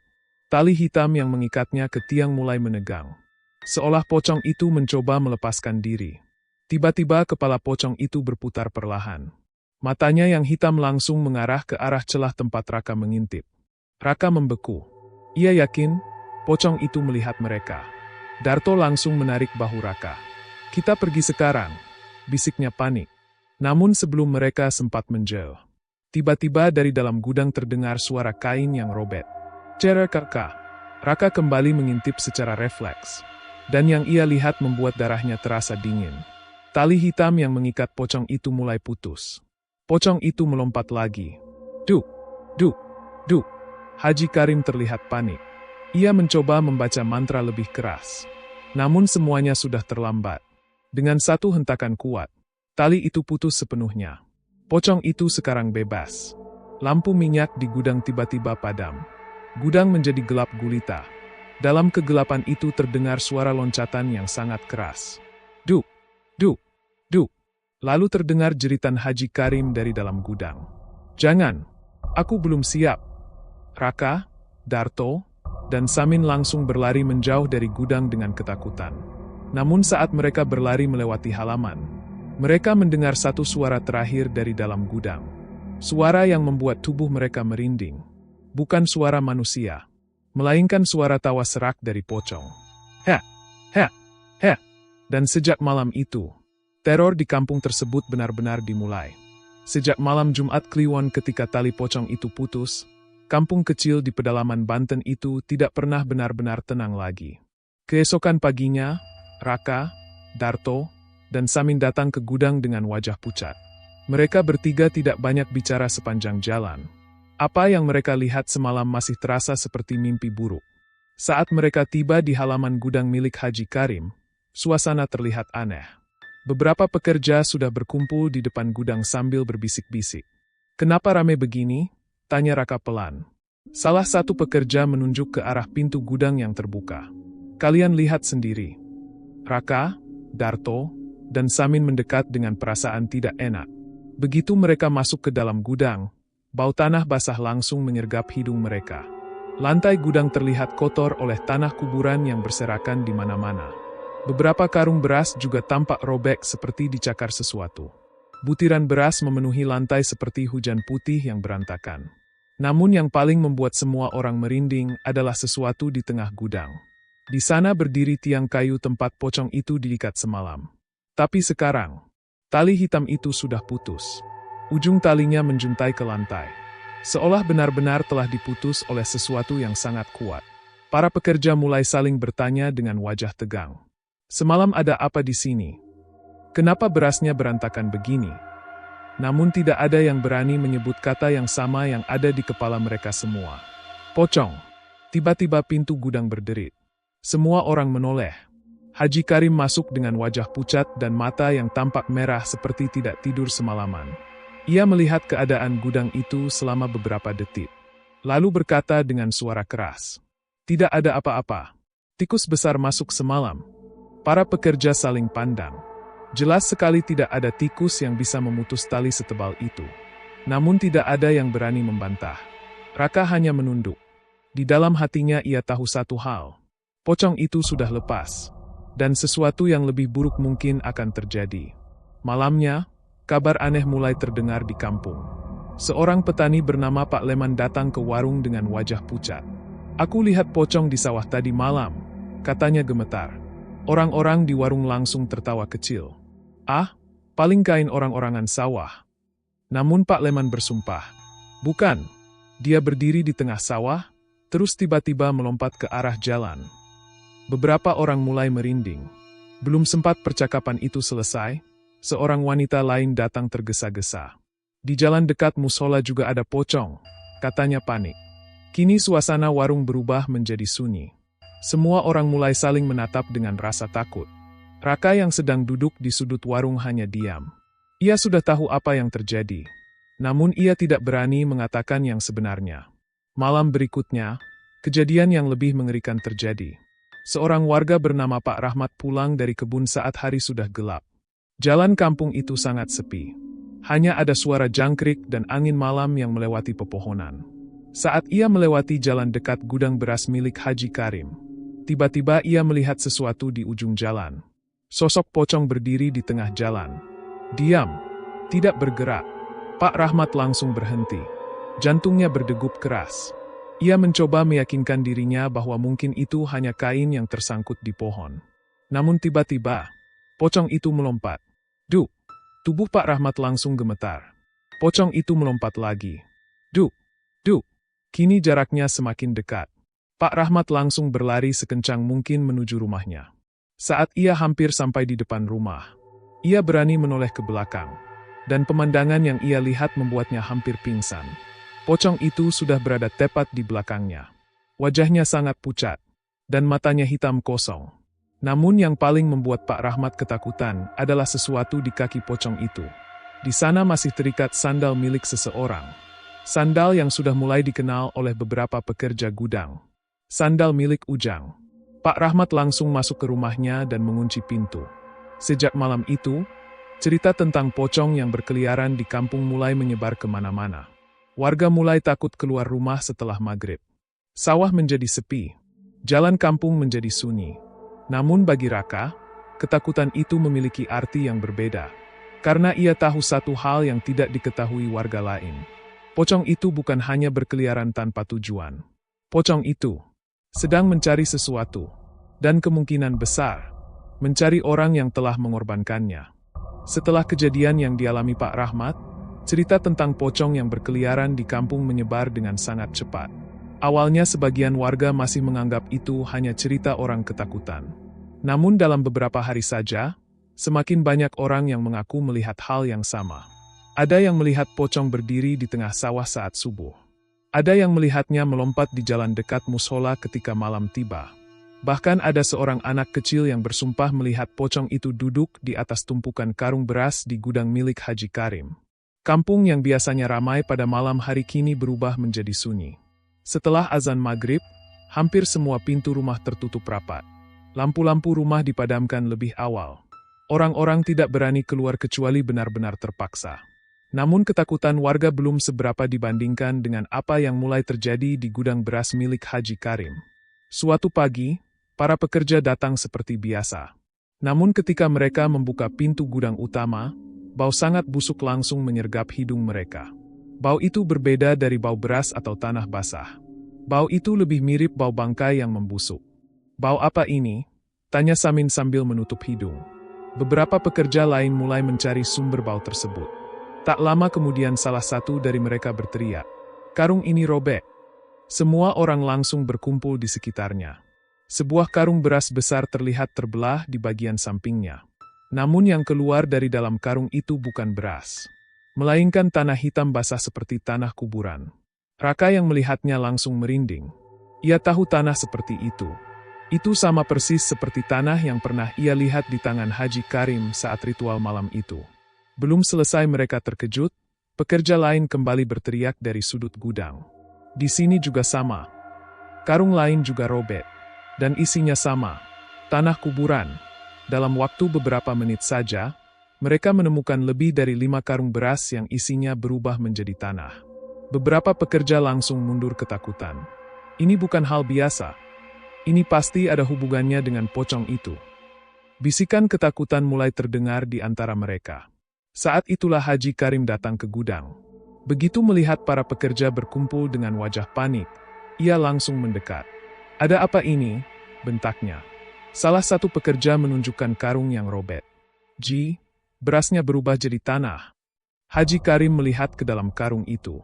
Tali hitam yang mengikatnya ke tiang mulai menegang. Seolah pocong itu mencoba melepaskan diri. Tiba-tiba kepala pocong itu berputar perlahan. Matanya yang hitam langsung mengarah ke arah celah tempat Raka mengintip. Raka membeku. Ia yakin, pocong itu melihat mereka. Darto langsung menarik bahu Raka. "Kita pergi sekarang," bisiknya panik. Namun sebelum mereka sempat menjel, tiba-tiba dari dalam gudang terdengar suara kain yang robek. "Cara Kakak." Raka kembali mengintip secara refleks. Dan yang ia lihat membuat darahnya terasa dingin. Tali hitam yang mengikat pocong itu mulai putus. Pocong itu melompat lagi. "Duh! Duh! Duh!" Haji Karim terlihat panik. Ia mencoba membaca mantra lebih keras. Namun semuanya sudah terlambat. Dengan satu hentakan kuat, tali itu putus sepenuhnya. Pocong itu sekarang bebas. Lampu minyak di gudang tiba-tiba padam. Gudang menjadi gelap gulita. Dalam kegelapan itu terdengar suara loncatan yang sangat keras. "Duh! Duh! Duh!" Lalu terdengar jeritan Haji Karim dari dalam gudang. "Jangan! Aku belum siap!" Raka, Darto, dan Samin langsung berlari menjauh dari gudang dengan ketakutan. Namun saat mereka berlari melewati halaman, mereka mendengar satu suara terakhir dari dalam gudang. Suara yang membuat tubuh mereka merinding. Bukan suara manusia, melainkan suara tawa serak dari pocong. "Heh! Heh! Heh!" Dan sejak malam itu, teror di kampung tersebut benar-benar dimulai. Sejak malam Jumat Kliwon ketika tali pocong itu putus, kampung kecil di pedalaman Banten itu tidak pernah benar-benar tenang lagi. Keesokan paginya, Raka, Darto, dan Samin datang ke gudang dengan wajah pucat. Mereka bertiga tidak banyak bicara sepanjang jalan. Apa yang mereka lihat semalam masih terasa seperti mimpi buruk. Saat mereka tiba di halaman gudang milik Haji Karim, suasana terlihat aneh. Beberapa pekerja sudah berkumpul di depan gudang sambil berbisik-bisik. "Kenapa ramai begini?" tanya Raka pelan. Salah satu pekerja menunjuk ke arah pintu gudang yang terbuka. "Kalian lihat sendiri." Raka, Darto, dan Samin mendekat dengan perasaan tidak enak. Begitu mereka masuk ke dalam gudang, bau tanah basah langsung menyergap hidung mereka. Lantai gudang terlihat kotor oleh tanah kuburan yang berserakan di mana-mana. Beberapa karung beras juga tampak robek seperti dicakar sesuatu. Butiran beras memenuhi lantai seperti hujan putih yang berantakan. Namun yang paling membuat semua orang merinding adalah sesuatu di tengah gudang. Di sana berdiri tiang kayu tempat pocong itu diikat semalam. Tapi sekarang, tali hitam itu sudah putus. Ujung talinya menjuntai ke lantai. Seolah benar-benar telah diputus oleh sesuatu yang sangat kuat. Para pekerja mulai saling bertanya dengan wajah tegang. "Semalam ada apa di sini? Kenapa berasnya berantakan begini?" Namun tidak ada yang berani menyebut kata yang sama yang ada di kepala mereka semua. "Pocong!" Tiba-tiba pintu gudang berderit. Semua orang menoleh. Haji Karim masuk dengan wajah pucat dan mata yang tampak merah seperti tidak tidur semalaman. Ia melihat keadaan gudang itu selama beberapa detik. Lalu berkata dengan suara keras, "Tidak ada apa-apa. Tikus besar masuk semalam." Para pekerja saling pandang. Jelas sekali tidak ada tikus yang bisa memutus tali setebal itu. Namun tidak ada yang berani membantah. Raka hanya menunduk. Di dalam hatinya ia tahu satu hal. Pocong itu sudah lepas. Dan sesuatu yang lebih buruk mungkin akan terjadi. Malamnya, kabar aneh mulai terdengar di kampung. Seorang petani bernama Pak Leman datang ke warung dengan wajah pucat. "Aku lihat pocong di sawah tadi malam," katanya gemetar. Orang-orang di warung langsung tertawa kecil. "Ah, Paling kain orang-orangan sawah. Namun Pak Leman bersumpah, bukan. Dia berdiri di tengah sawah, terus tiba-tiba melompat ke arah jalan. Beberapa orang mulai merinding. Belum sempat percakapan itu selesai, seorang wanita lain datang tergesa-gesa. Di jalan dekat musola juga ada pocong, katanya panik. Kini suasana warung berubah menjadi sunyi. Semua orang mulai saling menatap dengan rasa takut. Raka yang sedang duduk di sudut warung hanya diam. Ia sudah tahu apa yang terjadi. Namun ia tidak berani mengatakan yang sebenarnya. Malam berikutnya, kejadian yang lebih mengerikan terjadi. Seorang warga bernama Pak Rahmat pulang dari kebun saat hari sudah gelap. Jalan kampung itu sangat sepi. Hanya ada suara jangkrik dan angin malam yang melewati pepohonan. Saat ia melewati jalan dekat gudang beras milik Haji Karim, tiba-tiba ia melihat sesuatu di ujung jalan. Sosok pocong berdiri di tengah jalan. Diam, tidak bergerak. Pak Rahmat langsung berhenti. Jantungnya berdegup keras. Ia mencoba meyakinkan dirinya bahwa mungkin itu hanya kain yang tersangkut di pohon. Namun tiba-tiba, pocong itu melompat. Duk! Tubuh Pak Rahmat langsung gemetar. Pocong itu melompat lagi. Duk! Duk! Kini jaraknya semakin dekat. Pak Rahmat langsung berlari sekencang mungkin menuju rumahnya. Saat ia hampir sampai di depan rumah, ia berani menoleh ke belakang. Dan pemandangan yang ia lihat membuatnya hampir pingsan. Pocong itu sudah berada tepat di belakangnya. Wajahnya sangat pucat, dan matanya hitam kosong. Namun yang paling membuat Pak Rahmat ketakutan adalah sesuatu di kaki pocong itu. Di sana masih terikat sandal milik seseorang. Sandal yang sudah mulai dikenal oleh beberapa pekerja gudang. Sandal milik Ujang. Pak Rahmat langsung masuk ke rumahnya dan mengunci pintu. Sejak malam itu, cerita tentang pocong yang berkeliaran di kampung mulai menyebar kemana-mana. Warga mulai takut keluar rumah setelah maghrib. Sawah menjadi sepi. Jalan kampung menjadi sunyi. Namun bagi Raka, ketakutan itu memiliki arti yang berbeda. Karena ia tahu satu hal yang tidak diketahui warga lain. Pocong itu bukan hanya berkeliaran tanpa tujuan. Pocong itu sedang mencari sesuatu, dan kemungkinan besar mencari orang yang telah mengorbankannya. Setelah kejadian yang dialami Pak Rahmat, cerita tentang pocong yang berkeliaran di kampung menyebar dengan sangat cepat. Awalnya sebagian warga masih menganggap itu hanya cerita orang ketakutan. Namun dalam beberapa hari saja, semakin banyak orang yang mengaku melihat hal yang sama. Ada yang melihat pocong berdiri di tengah sawah saat subuh. Ada yang melihatnya melompat di jalan dekat musola ketika malam tiba. Bahkan ada seorang anak kecil yang bersumpah melihat pocong itu duduk di atas tumpukan karung beras di gudang milik Haji Karim. Kampung yang biasanya ramai pada malam hari kini berubah menjadi sunyi. Setelah azan maghrib, hampir semua pintu rumah tertutup rapat. Lampu-lampu rumah dipadamkan lebih awal. Orang-orang tidak berani keluar kecuali benar-benar terpaksa. Namun ketakutan warga belum seberapa dibandingkan dengan apa yang mulai terjadi di gudang beras milik Haji Karim. Suatu pagi, para pekerja datang seperti biasa. Namun ketika mereka membuka pintu gudang utama, bau sangat busuk langsung menyergap hidung mereka. Bau itu berbeda dari bau beras atau tanah basah. Bau itu lebih mirip bau bangkai yang membusuk. Bau apa ini? Tanya Samin sambil menutup hidung. Beberapa pekerja lain mulai mencari sumber bau tersebut. Tak lama kemudian salah satu dari mereka berteriak, "Karung ini robek." Semua orang langsung berkumpul di sekitarnya. Sebuah karung beras besar terlihat terbelah di bagian sampingnya. Namun yang keluar dari dalam karung itu bukan beras, melainkan tanah hitam basah seperti tanah kuburan. Raka yang melihatnya langsung merinding. Ia tahu tanah seperti itu. Itu sama persis seperti tanah yang pernah ia lihat di tangan Haji Karim saat ritual malam itu. Belum selesai mereka terkejut, pekerja lain kembali berteriak dari sudut gudang. Di sini juga sama. Karung lain juga robek. Dan isinya sama. Tanah kuburan. Dalam waktu beberapa menit saja, mereka menemukan lebih dari 5 karung beras yang isinya berubah menjadi tanah. Beberapa pekerja langsung mundur ketakutan. Ini bukan hal biasa. Ini pasti ada hubungannya dengan pocong itu. Bisikan ketakutan mulai terdengar di antara mereka. Saat itulah Haji Karim datang ke gudang. Begitu melihat para pekerja berkumpul dengan wajah panik, ia langsung mendekat. "Ada apa ini?" bentaknya. Salah satu pekerja menunjukkan karung yang robek. "Ji, berasnya berubah jadi tanah. Haji Karim melihat ke dalam karung itu.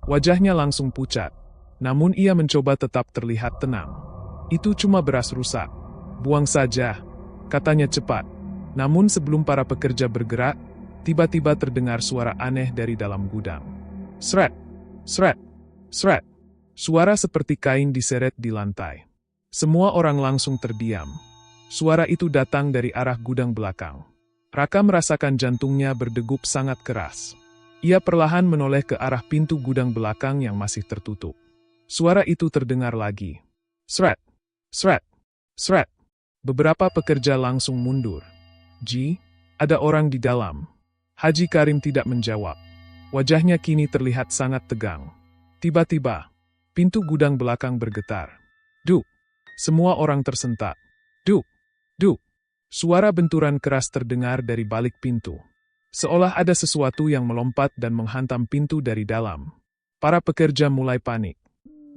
Wajahnya langsung pucat, namun ia mencoba tetap terlihat tenang. Itu cuma beras rusak. Buang saja, katanya cepat. Namun sebelum para pekerja bergerak, tiba-tiba terdengar suara aneh dari dalam gudang. Sret, sret, sret. Suara seperti kain diseret di lantai. Semua orang langsung terdiam. Suara itu datang dari arah gudang belakang. Raka merasakan jantungnya berdegup sangat keras. Ia perlahan menoleh ke arah pintu gudang belakang yang masih tertutup. Suara itu terdengar lagi. Sret, sret, sret. Beberapa pekerja langsung mundur. Ji, ada orang di dalam. Haji Karim tidak menjawab. Wajahnya kini terlihat sangat tegang. Tiba-tiba, pintu gudang belakang bergetar. Duk! Semua orang tersentak. Duk! Duk! Suara benturan keras terdengar dari balik pintu. Seolah ada sesuatu yang melompat dan menghantam pintu dari dalam. Para pekerja mulai panik.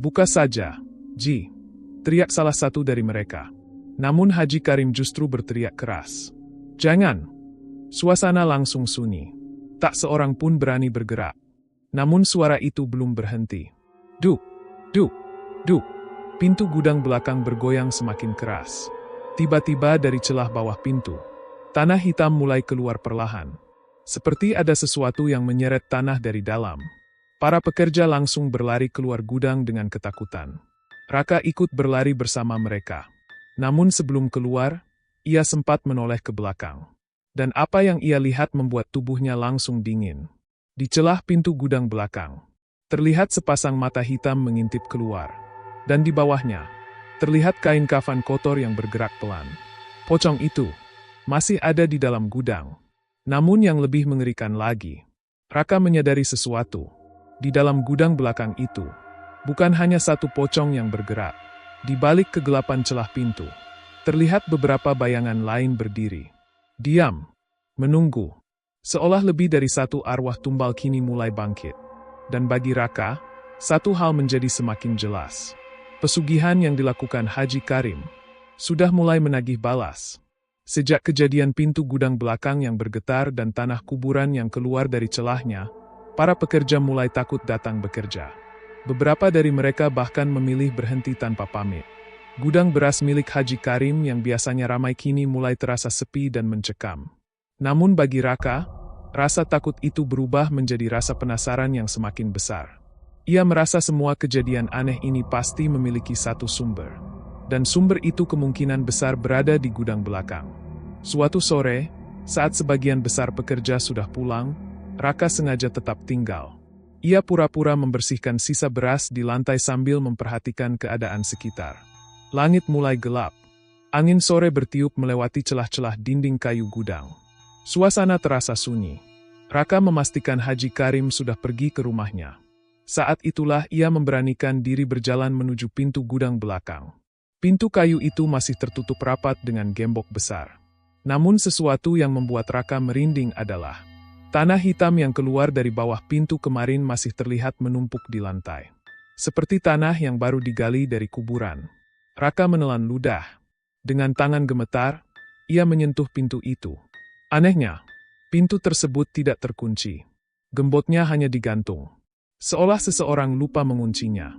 Buka saja, Ji! Teriak salah satu dari mereka. Namun Haji Karim justru berteriak keras. Jangan! Suasana langsung sunyi. Tak seorang pun berani bergerak. Namun suara itu belum berhenti. Duk! Duk! Duk! Pintu gudang belakang bergoyang semakin keras. Tiba-tiba dari celah bawah pintu, tanah hitam mulai keluar perlahan. Seperti ada sesuatu yang menyeret tanah dari dalam. Para pekerja langsung berlari keluar gudang dengan ketakutan. Raka ikut berlari bersama mereka. Namun sebelum keluar, ia sempat menoleh ke belakang. Dan apa yang ia lihat membuat tubuhnya langsung dingin. Di celah pintu gudang belakang, terlihat sepasang mata hitam mengintip keluar. Dan di bawahnya, terlihat kain kafan kotor yang bergerak pelan. Pocong itu masih ada di dalam gudang. Namun yang lebih mengerikan lagi, Raka menyadari sesuatu. Di dalam gudang belakang itu, bukan hanya satu pocong yang bergerak. Di balik kegelapan celah pintu, terlihat beberapa bayangan lain berdiri. Diam, menunggu. Seolah lebih dari satu arwah tumbal kini mulai bangkit. Dan bagi Raka, satu hal menjadi semakin jelas. Pesugihan yang dilakukan Haji Karim sudah mulai menagih balas. Sejak kejadian pintu gudang belakang yang bergetar dan tanah kuburan yang keluar dari celahnya, para pekerja mulai takut datang bekerja. Beberapa dari mereka bahkan memilih berhenti tanpa pamit. Gudang beras milik Haji Karim yang biasanya ramai kini mulai terasa sepi dan mencekam. Namun bagi Raka, rasa takut itu berubah menjadi rasa penasaran yang semakin besar. Ia merasa semua kejadian aneh ini pasti memiliki satu sumber. Dan sumber itu kemungkinan besar berada di gudang belakang. Suatu sore, saat sebagian besar pekerja sudah pulang, Raka sengaja tetap tinggal. Ia pura-pura membersihkan sisa beras di lantai sambil memperhatikan keadaan sekitar. Langit mulai gelap. Angin sore bertiup melewati celah-celah dinding kayu gudang. Suasana terasa sunyi. Raka memastikan Haji Karim sudah pergi ke rumahnya. Saat itulah ia memberanikan diri berjalan menuju pintu gudang belakang. Pintu kayu itu masih tertutup rapat dengan gembok besar. Namun sesuatu yang membuat Raka merinding adalah tanah hitam yang keluar dari bawah pintu kemarin masih terlihat menumpuk di lantai. Seperti tanah yang baru digali dari kuburan. Raka menelan ludah. Dengan tangan gemetar, ia menyentuh pintu itu. Anehnya, pintu tersebut tidak terkunci. Gemboknya hanya digantung. Seolah seseorang lupa menguncinya.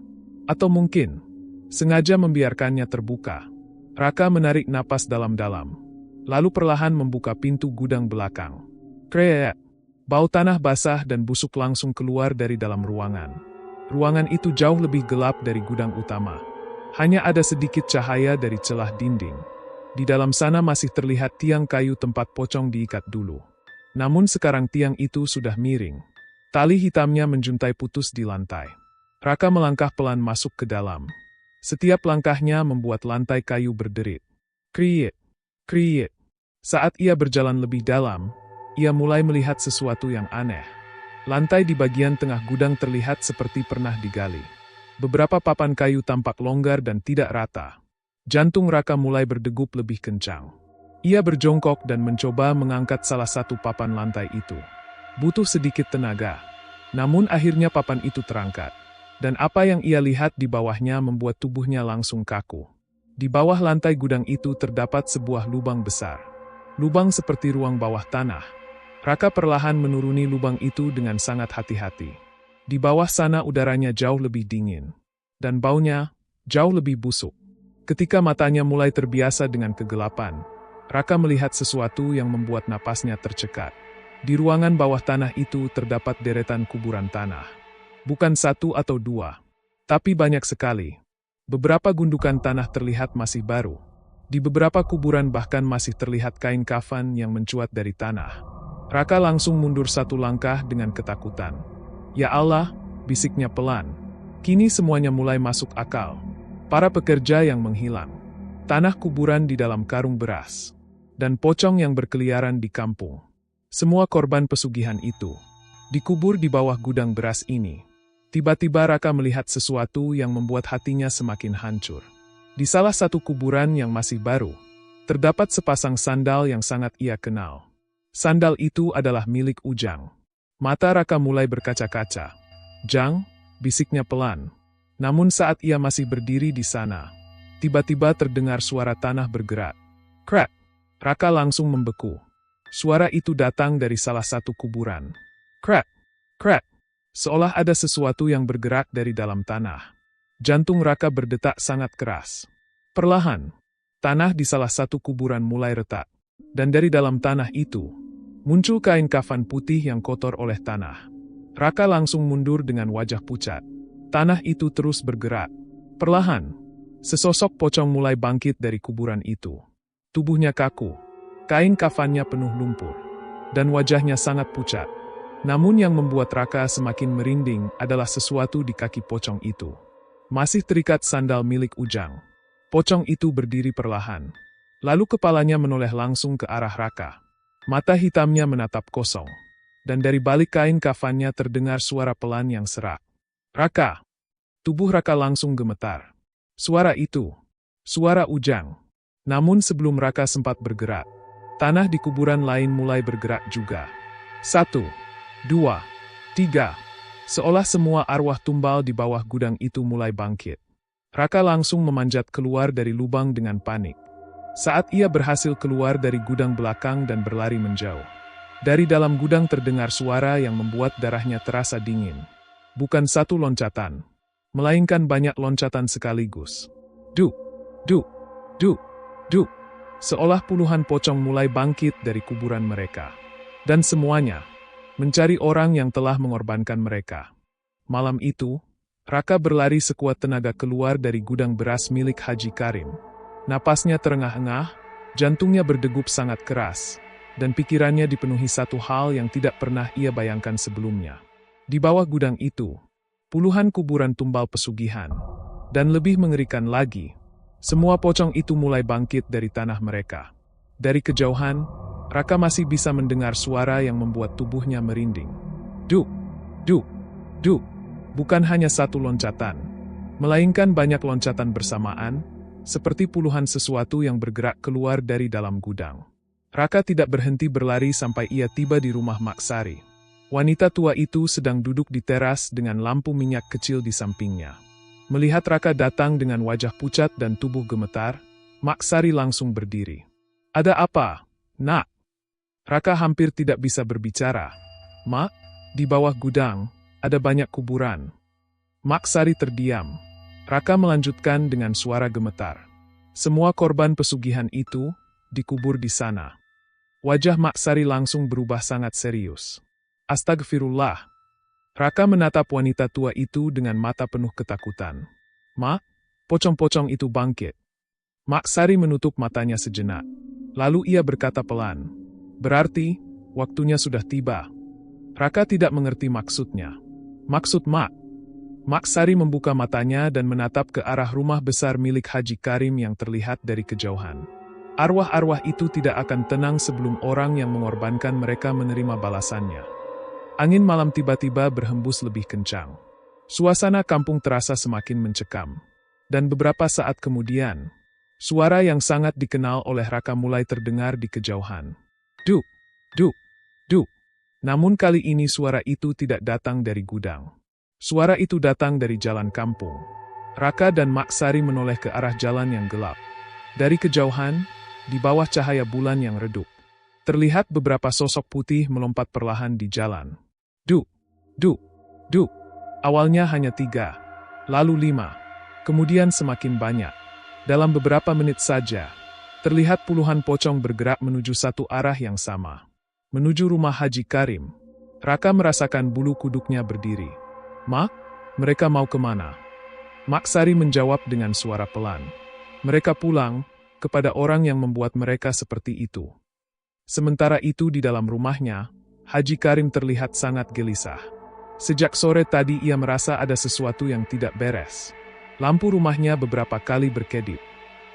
Atau mungkin, sengaja membiarkannya terbuka. Raka menarik napas dalam-dalam. Lalu perlahan membuka pintu gudang belakang. Kreek! Bau tanah basah dan busuk langsung keluar dari dalam ruangan. Ruangan itu jauh lebih gelap dari gudang utama. Hanya ada sedikit cahaya dari celah dinding. Di dalam sana masih terlihat tiang kayu tempat pocong diikat dulu. Namun sekarang tiang itu sudah miring. Tali hitamnya menjuntai putus di lantai. Raka melangkah pelan masuk ke dalam. Setiap langkahnya membuat lantai kayu berderit. Kriit, kriit. Saat ia berjalan lebih dalam, ia mulai melihat sesuatu yang aneh. Lantai di bagian tengah gudang terlihat seperti pernah digali. Beberapa papan kayu tampak longgar dan tidak rata. Jantung Raka mulai berdegup lebih kencang. Ia berjongkok dan mencoba mengangkat salah satu papan lantai itu. Butuh sedikit tenaga. Namun akhirnya papan itu terangkat. Dan apa yang ia lihat di bawahnya membuat tubuhnya langsung kaku. Di bawah lantai gudang itu terdapat sebuah lubang besar. Lubang seperti ruang bawah tanah. Raka perlahan menuruni lubang itu dengan sangat hati-hati. Di bawah sana udaranya jauh lebih dingin. Dan baunya jauh lebih busuk. Ketika matanya mulai terbiasa dengan kegelapan, Raka melihat sesuatu yang membuat napasnya tercekat. Di ruangan bawah tanah itu terdapat deretan kuburan tanah. Bukan satu atau dua, tapi banyak sekali. Beberapa gundukan tanah terlihat masih baru. Di beberapa kuburan bahkan masih terlihat kain kafan yang mencuat dari tanah. Raka langsung mundur satu langkah dengan ketakutan. Ya Allah, bisiknya pelan. Kini semuanya mulai masuk akal. Para pekerja yang menghilang. Tanah kuburan di dalam karung beras. Dan pocong yang berkeliaran di kampung. Semua korban pesugihan itu dikubur di bawah gudang beras ini. Tiba-tiba Raka melihat sesuatu yang membuat hatinya semakin hancur. Di salah satu kuburan yang masih baru, terdapat sepasang sandal yang sangat ia kenal. Sandal itu adalah milik Ujang. Mata Raka mulai berkaca-kaca. "Jang," bisiknya pelan. Namun saat ia masih berdiri di sana, tiba-tiba terdengar suara tanah bergerak. Krak! Raka langsung membeku. Suara itu datang dari salah satu kuburan. Krak! Krak! Seolah ada sesuatu yang bergerak dari dalam tanah. Jantung Raka berdetak sangat keras. Perlahan, tanah di salah satu kuburan mulai retak. Dan dari dalam tanah itu, muncul kain kafan putih yang kotor oleh tanah. Raka langsung mundur dengan wajah pucat. Tanah itu terus bergerak. Perlahan, sesosok pocong mulai bangkit dari kuburan itu. Tubuhnya kaku, kain kafannya penuh lumpur, dan wajahnya sangat pucat. Namun yang membuat Raka semakin merinding adalah sesuatu di kaki pocong itu. Masih terikat sandal milik Ujang. Pocong itu berdiri perlahan. Lalu kepalanya menoleh langsung ke arah Raka. Mata hitamnya menatap kosong. Dan dari balik kain kafannya terdengar suara pelan yang serak. "Raka!" Tubuh Raka langsung gemetar. Suara itu, suara Ujang. Namun sebelum Raka sempat bergerak, tanah di kuburan lain mulai bergerak juga. 1, 2, 3. Seolah semua arwah tumbal di bawah gudang itu mulai bangkit. Raka langsung memanjat keluar dari lubang dengan panik. Saat ia berhasil keluar dari gudang belakang dan berlari menjauh, dari dalam gudang terdengar suara yang membuat darahnya terasa dingin. Bukan satu loncatan, melainkan banyak loncatan sekaligus. Duk, duk, duk, duk. Seolah puluhan pocong mulai bangkit dari kuburan mereka. Dan semuanya mencari orang yang telah mengorbankan mereka. Malam itu, Raka berlari sekuat tenaga keluar dari gudang beras milik Haji Karim. Napasnya terengah-engah, jantungnya berdegup sangat keras, dan pikirannya dipenuhi satu hal yang tidak pernah ia bayangkan sebelumnya. Di bawah gudang itu, puluhan kuburan tumbal pesugihan. Dan lebih mengerikan lagi, semua pocong itu mulai bangkit dari tanah mereka. Dari kejauhan, Raka masih bisa mendengar suara yang membuat tubuhnya merinding. Duk, duk, duk. Bukan hanya satu loncatan, melainkan banyak loncatan bersamaan, seperti puluhan sesuatu yang bergerak keluar dari dalam gudang. Raka tidak berhenti berlari sampai ia tiba di rumah Maksari. Wanita tua itu sedang duduk di teras dengan lampu minyak kecil di sampingnya. Melihat Raka datang dengan wajah pucat dan tubuh gemetar, Maksari langsung berdiri. "Ada apa, Nak?" Raka hampir tidak bisa berbicara. "Mak, di bawah gudang, ada banyak kuburan." Maksari terdiam. Raka melanjutkan dengan suara gemetar. "Semua korban pesugihan itu dikubur di sana." Wajah Maksari langsung berubah sangat serius. "Astagfirullah." Raka menatap wanita tua itu dengan mata penuh ketakutan. "Mak, pocong-pocong itu bangkit." Maksari menutup matanya sejenak. Lalu ia berkata pelan, "Berarti, waktunya sudah tiba." Raka tidak mengerti maksudnya. "Maksud Mak?" Maksari membuka matanya dan menatap ke arah rumah besar milik Haji Karim yang terlihat dari kejauhan. Arwah-arwah itu tidak akan tenang sebelum orang yang mengorbankan mereka menerima balasannya. Angin malam tiba-tiba berhembus lebih kencang. Suasana kampung terasa semakin mencekam. Dan beberapa saat kemudian, suara yang sangat dikenal oleh Raka mulai terdengar di kejauhan. Duk, duk, duk. Namun kali ini suara itu tidak datang dari gudang. Suara itu datang dari jalan kampung. Raka dan Maksari menoleh ke arah jalan yang gelap. Dari kejauhan, di bawah cahaya bulan yang redup, Terlihat beberapa sosok putih melompat perlahan di jalan. Duk, duk, duk. Awalnya hanya 3, lalu 5, kemudian semakin banyak. Dalam beberapa menit saja, terlihat puluhan pocong bergerak menuju satu arah yang sama. Menuju rumah Haji Karim. Raka merasakan bulu kuduknya berdiri. Mak, mereka mau kemana? Mak Sari menjawab dengan suara pelan. Mereka pulang, kepada orang yang membuat mereka seperti itu. Sementara itu di dalam rumahnya, Haji Karim terlihat sangat gelisah. Sejak sore tadi ia merasa ada sesuatu yang tidak beres. Lampu rumahnya beberapa kali berkedip.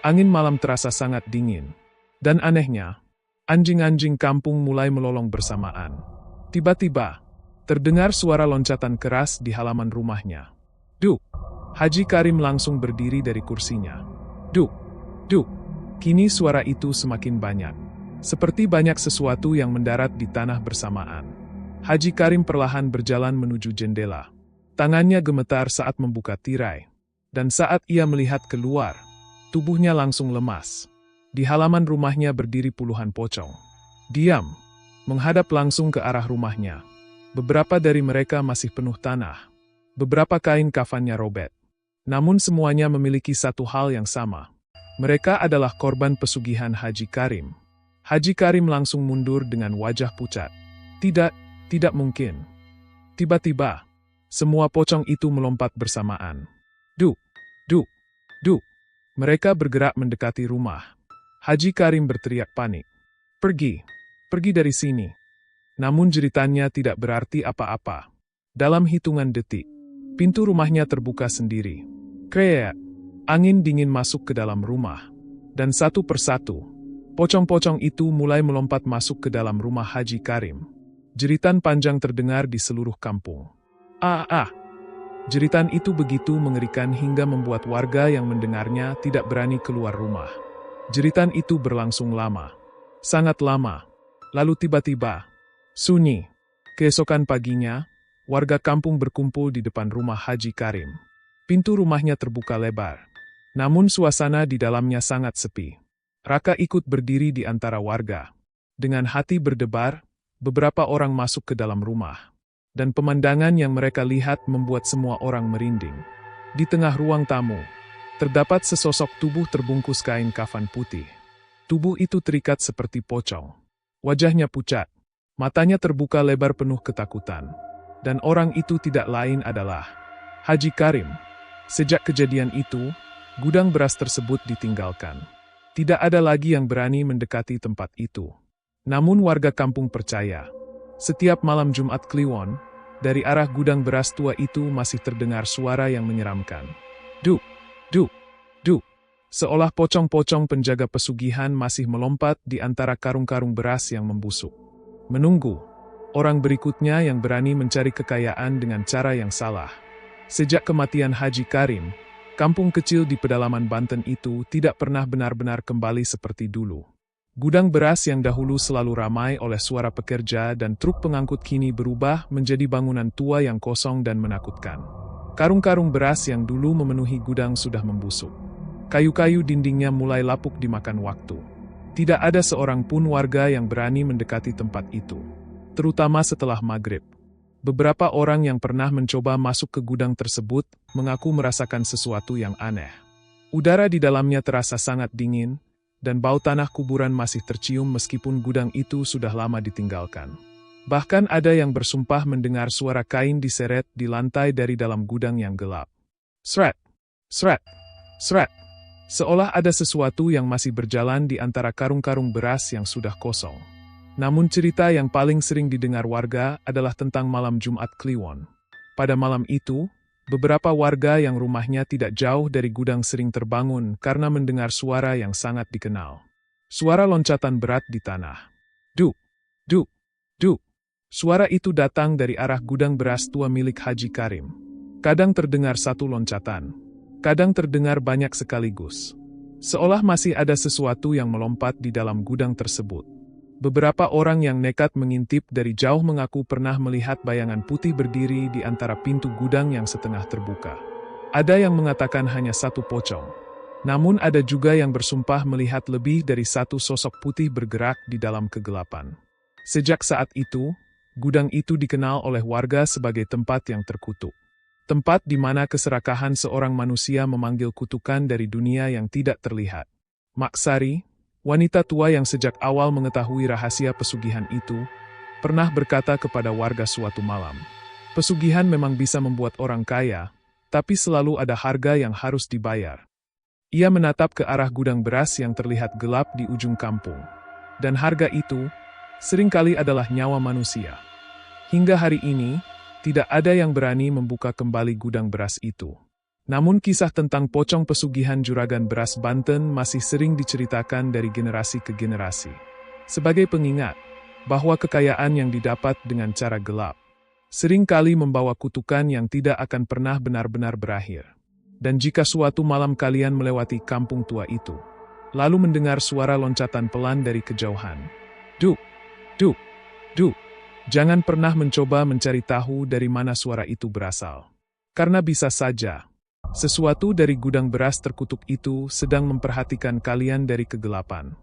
Angin malam terasa sangat dingin. Dan anehnya, anjing-anjing kampung mulai melolong bersamaan. Tiba-tiba, terdengar suara loncatan keras di halaman rumahnya. Duk! Haji Karim langsung berdiri dari kursinya. Duk! Duk! Kini suara itu semakin banyak. Seperti banyak sesuatu yang mendarat di tanah bersamaan. Haji Karim perlahan berjalan menuju jendela. Tangannya gemetar saat membuka tirai. Dan saat ia melihat keluar, tubuhnya langsung lemas. Di halaman rumahnya berdiri puluhan pocong. Diam, menghadap langsung ke arah rumahnya. Beberapa dari mereka masih penuh tanah. Beberapa kain kafannya robek. Namun semuanya memiliki satu hal yang sama. Mereka adalah korban pesugihan Haji Karim. Haji Karim langsung mundur dengan wajah pucat. Tidak mungkin. Tiba-tiba, semua pocong itu melompat bersamaan. Duk, duk, duk. Mereka bergerak mendekati rumah. Haji Karim berteriak panik. Pergi dari sini. Namun jeritannya tidak berarti apa-apa. Dalam hitungan detik, pintu rumahnya terbuka sendiri. Kreak, angin dingin masuk ke dalam rumah. Dan satu persatu, pocong-pocong itu mulai melompat masuk ke dalam rumah Haji Karim. Jeritan panjang terdengar di seluruh kampung. Jeritan itu begitu mengerikan hingga membuat warga yang mendengarnya tidak berani keluar rumah. Jeritan itu berlangsung lama. Sangat lama. Lalu tiba-tiba, sunyi. Keesokan paginya, warga kampung berkumpul di depan rumah Haji Karim. Pintu rumahnya terbuka lebar. Namun suasana di dalamnya sangat sepi. Raka ikut berdiri di antara warga. Dengan hati berdebar, beberapa orang masuk ke dalam rumah. Dan pemandangan yang mereka lihat membuat semua orang merinding. Di tengah ruang tamu, terdapat sesosok tubuh terbungkus kain kafan putih. Tubuh itu terikat seperti pocong. Wajahnya pucat, matanya terbuka lebar penuh ketakutan. Dan orang itu tidak lain adalah Haji Karim. Sejak kejadian itu, gudang beras tersebut ditinggalkan. Tidak ada lagi yang berani mendekati tempat itu. Namun warga kampung percaya, setiap malam Jumat Kliwon, dari arah gudang beras tua itu masih terdengar suara yang menyeramkan. Duk, duk, duk. Seolah pocong-pocong penjaga pesugihan masih melompat di antara karung-karung beras yang membusuk. Menunggu orang berikutnya yang berani mencari kekayaan dengan cara yang salah. Sejak kematian Haji Karim, kampung kecil di pedalaman Banten itu tidak pernah benar-benar kembali seperti dulu. Gudang beras yang dahulu selalu ramai oleh suara pekerja dan truk pengangkut kini berubah menjadi bangunan tua yang kosong dan menakutkan. Karung-karung beras yang dulu memenuhi gudang sudah membusuk. Kayu-kayu dindingnya mulai lapuk dimakan waktu. Tidak ada seorang pun warga yang berani mendekati tempat itu. Terutama setelah maghrib. Beberapa orang yang pernah mencoba masuk ke gudang tersebut mengaku merasakan sesuatu yang aneh. Udara di dalamnya terasa sangat dingin, dan bau tanah kuburan masih tercium meskipun gudang itu sudah lama ditinggalkan. Bahkan ada yang bersumpah mendengar suara kain diseret di lantai dari dalam gudang yang gelap. Sret, sret, sret. Seolah ada sesuatu yang masih berjalan di antara karung-karung beras yang sudah kosong. Namun cerita yang paling sering didengar warga adalah tentang malam Jumat Kliwon. Pada malam itu, beberapa warga yang rumahnya tidak jauh dari gudang sering terbangun karena mendengar suara yang sangat dikenal. Suara loncatan berat di tanah. Duk, duk, duk. Suara itu datang dari arah gudang beras tua milik Haji Karim. Kadang terdengar satu loncatan. Kadang terdengar banyak sekaligus. Seolah masih ada sesuatu yang melompat di dalam gudang tersebut. Beberapa orang yang nekat mengintip dari jauh mengaku pernah melihat bayangan putih berdiri di antara pintu gudang yang setengah terbuka. Ada yang mengatakan hanya satu pocong. Namun ada juga yang bersumpah melihat lebih dari satu sosok putih bergerak di dalam kegelapan. Sejak saat itu, gudang itu dikenal oleh warga sebagai tempat yang terkutuk. Tempat di mana keserakahan seorang manusia memanggil kutukan dari dunia yang tidak terlihat. Maksari, wanita tua yang sejak awal mengetahui rahasia pesugihan itu, pernah berkata kepada warga suatu malam, "Pesugihan memang bisa membuat orang kaya, tapi selalu ada harga yang harus dibayar." Ia menatap ke arah gudang beras yang terlihat gelap di ujung kampung. Dan harga itu, seringkali adalah nyawa manusia. Hingga hari ini, tidak ada yang berani membuka kembali gudang beras itu. Namun kisah tentang pocong pesugihan Juragan Beras Banten masih sering diceritakan dari generasi ke generasi. Sebagai pengingat, bahwa kekayaan yang didapat dengan cara gelap, seringkali membawa kutukan yang tidak akan pernah benar-benar berakhir. Dan jika suatu malam kalian melewati kampung tua itu, lalu mendengar suara loncatan pelan dari kejauhan, duk, duk, duk, jangan pernah mencoba mencari tahu dari mana suara itu berasal. Karena bisa saja, sesuatu dari gudang beras terkutuk itu sedang memperhatikan kalian dari kegelapan.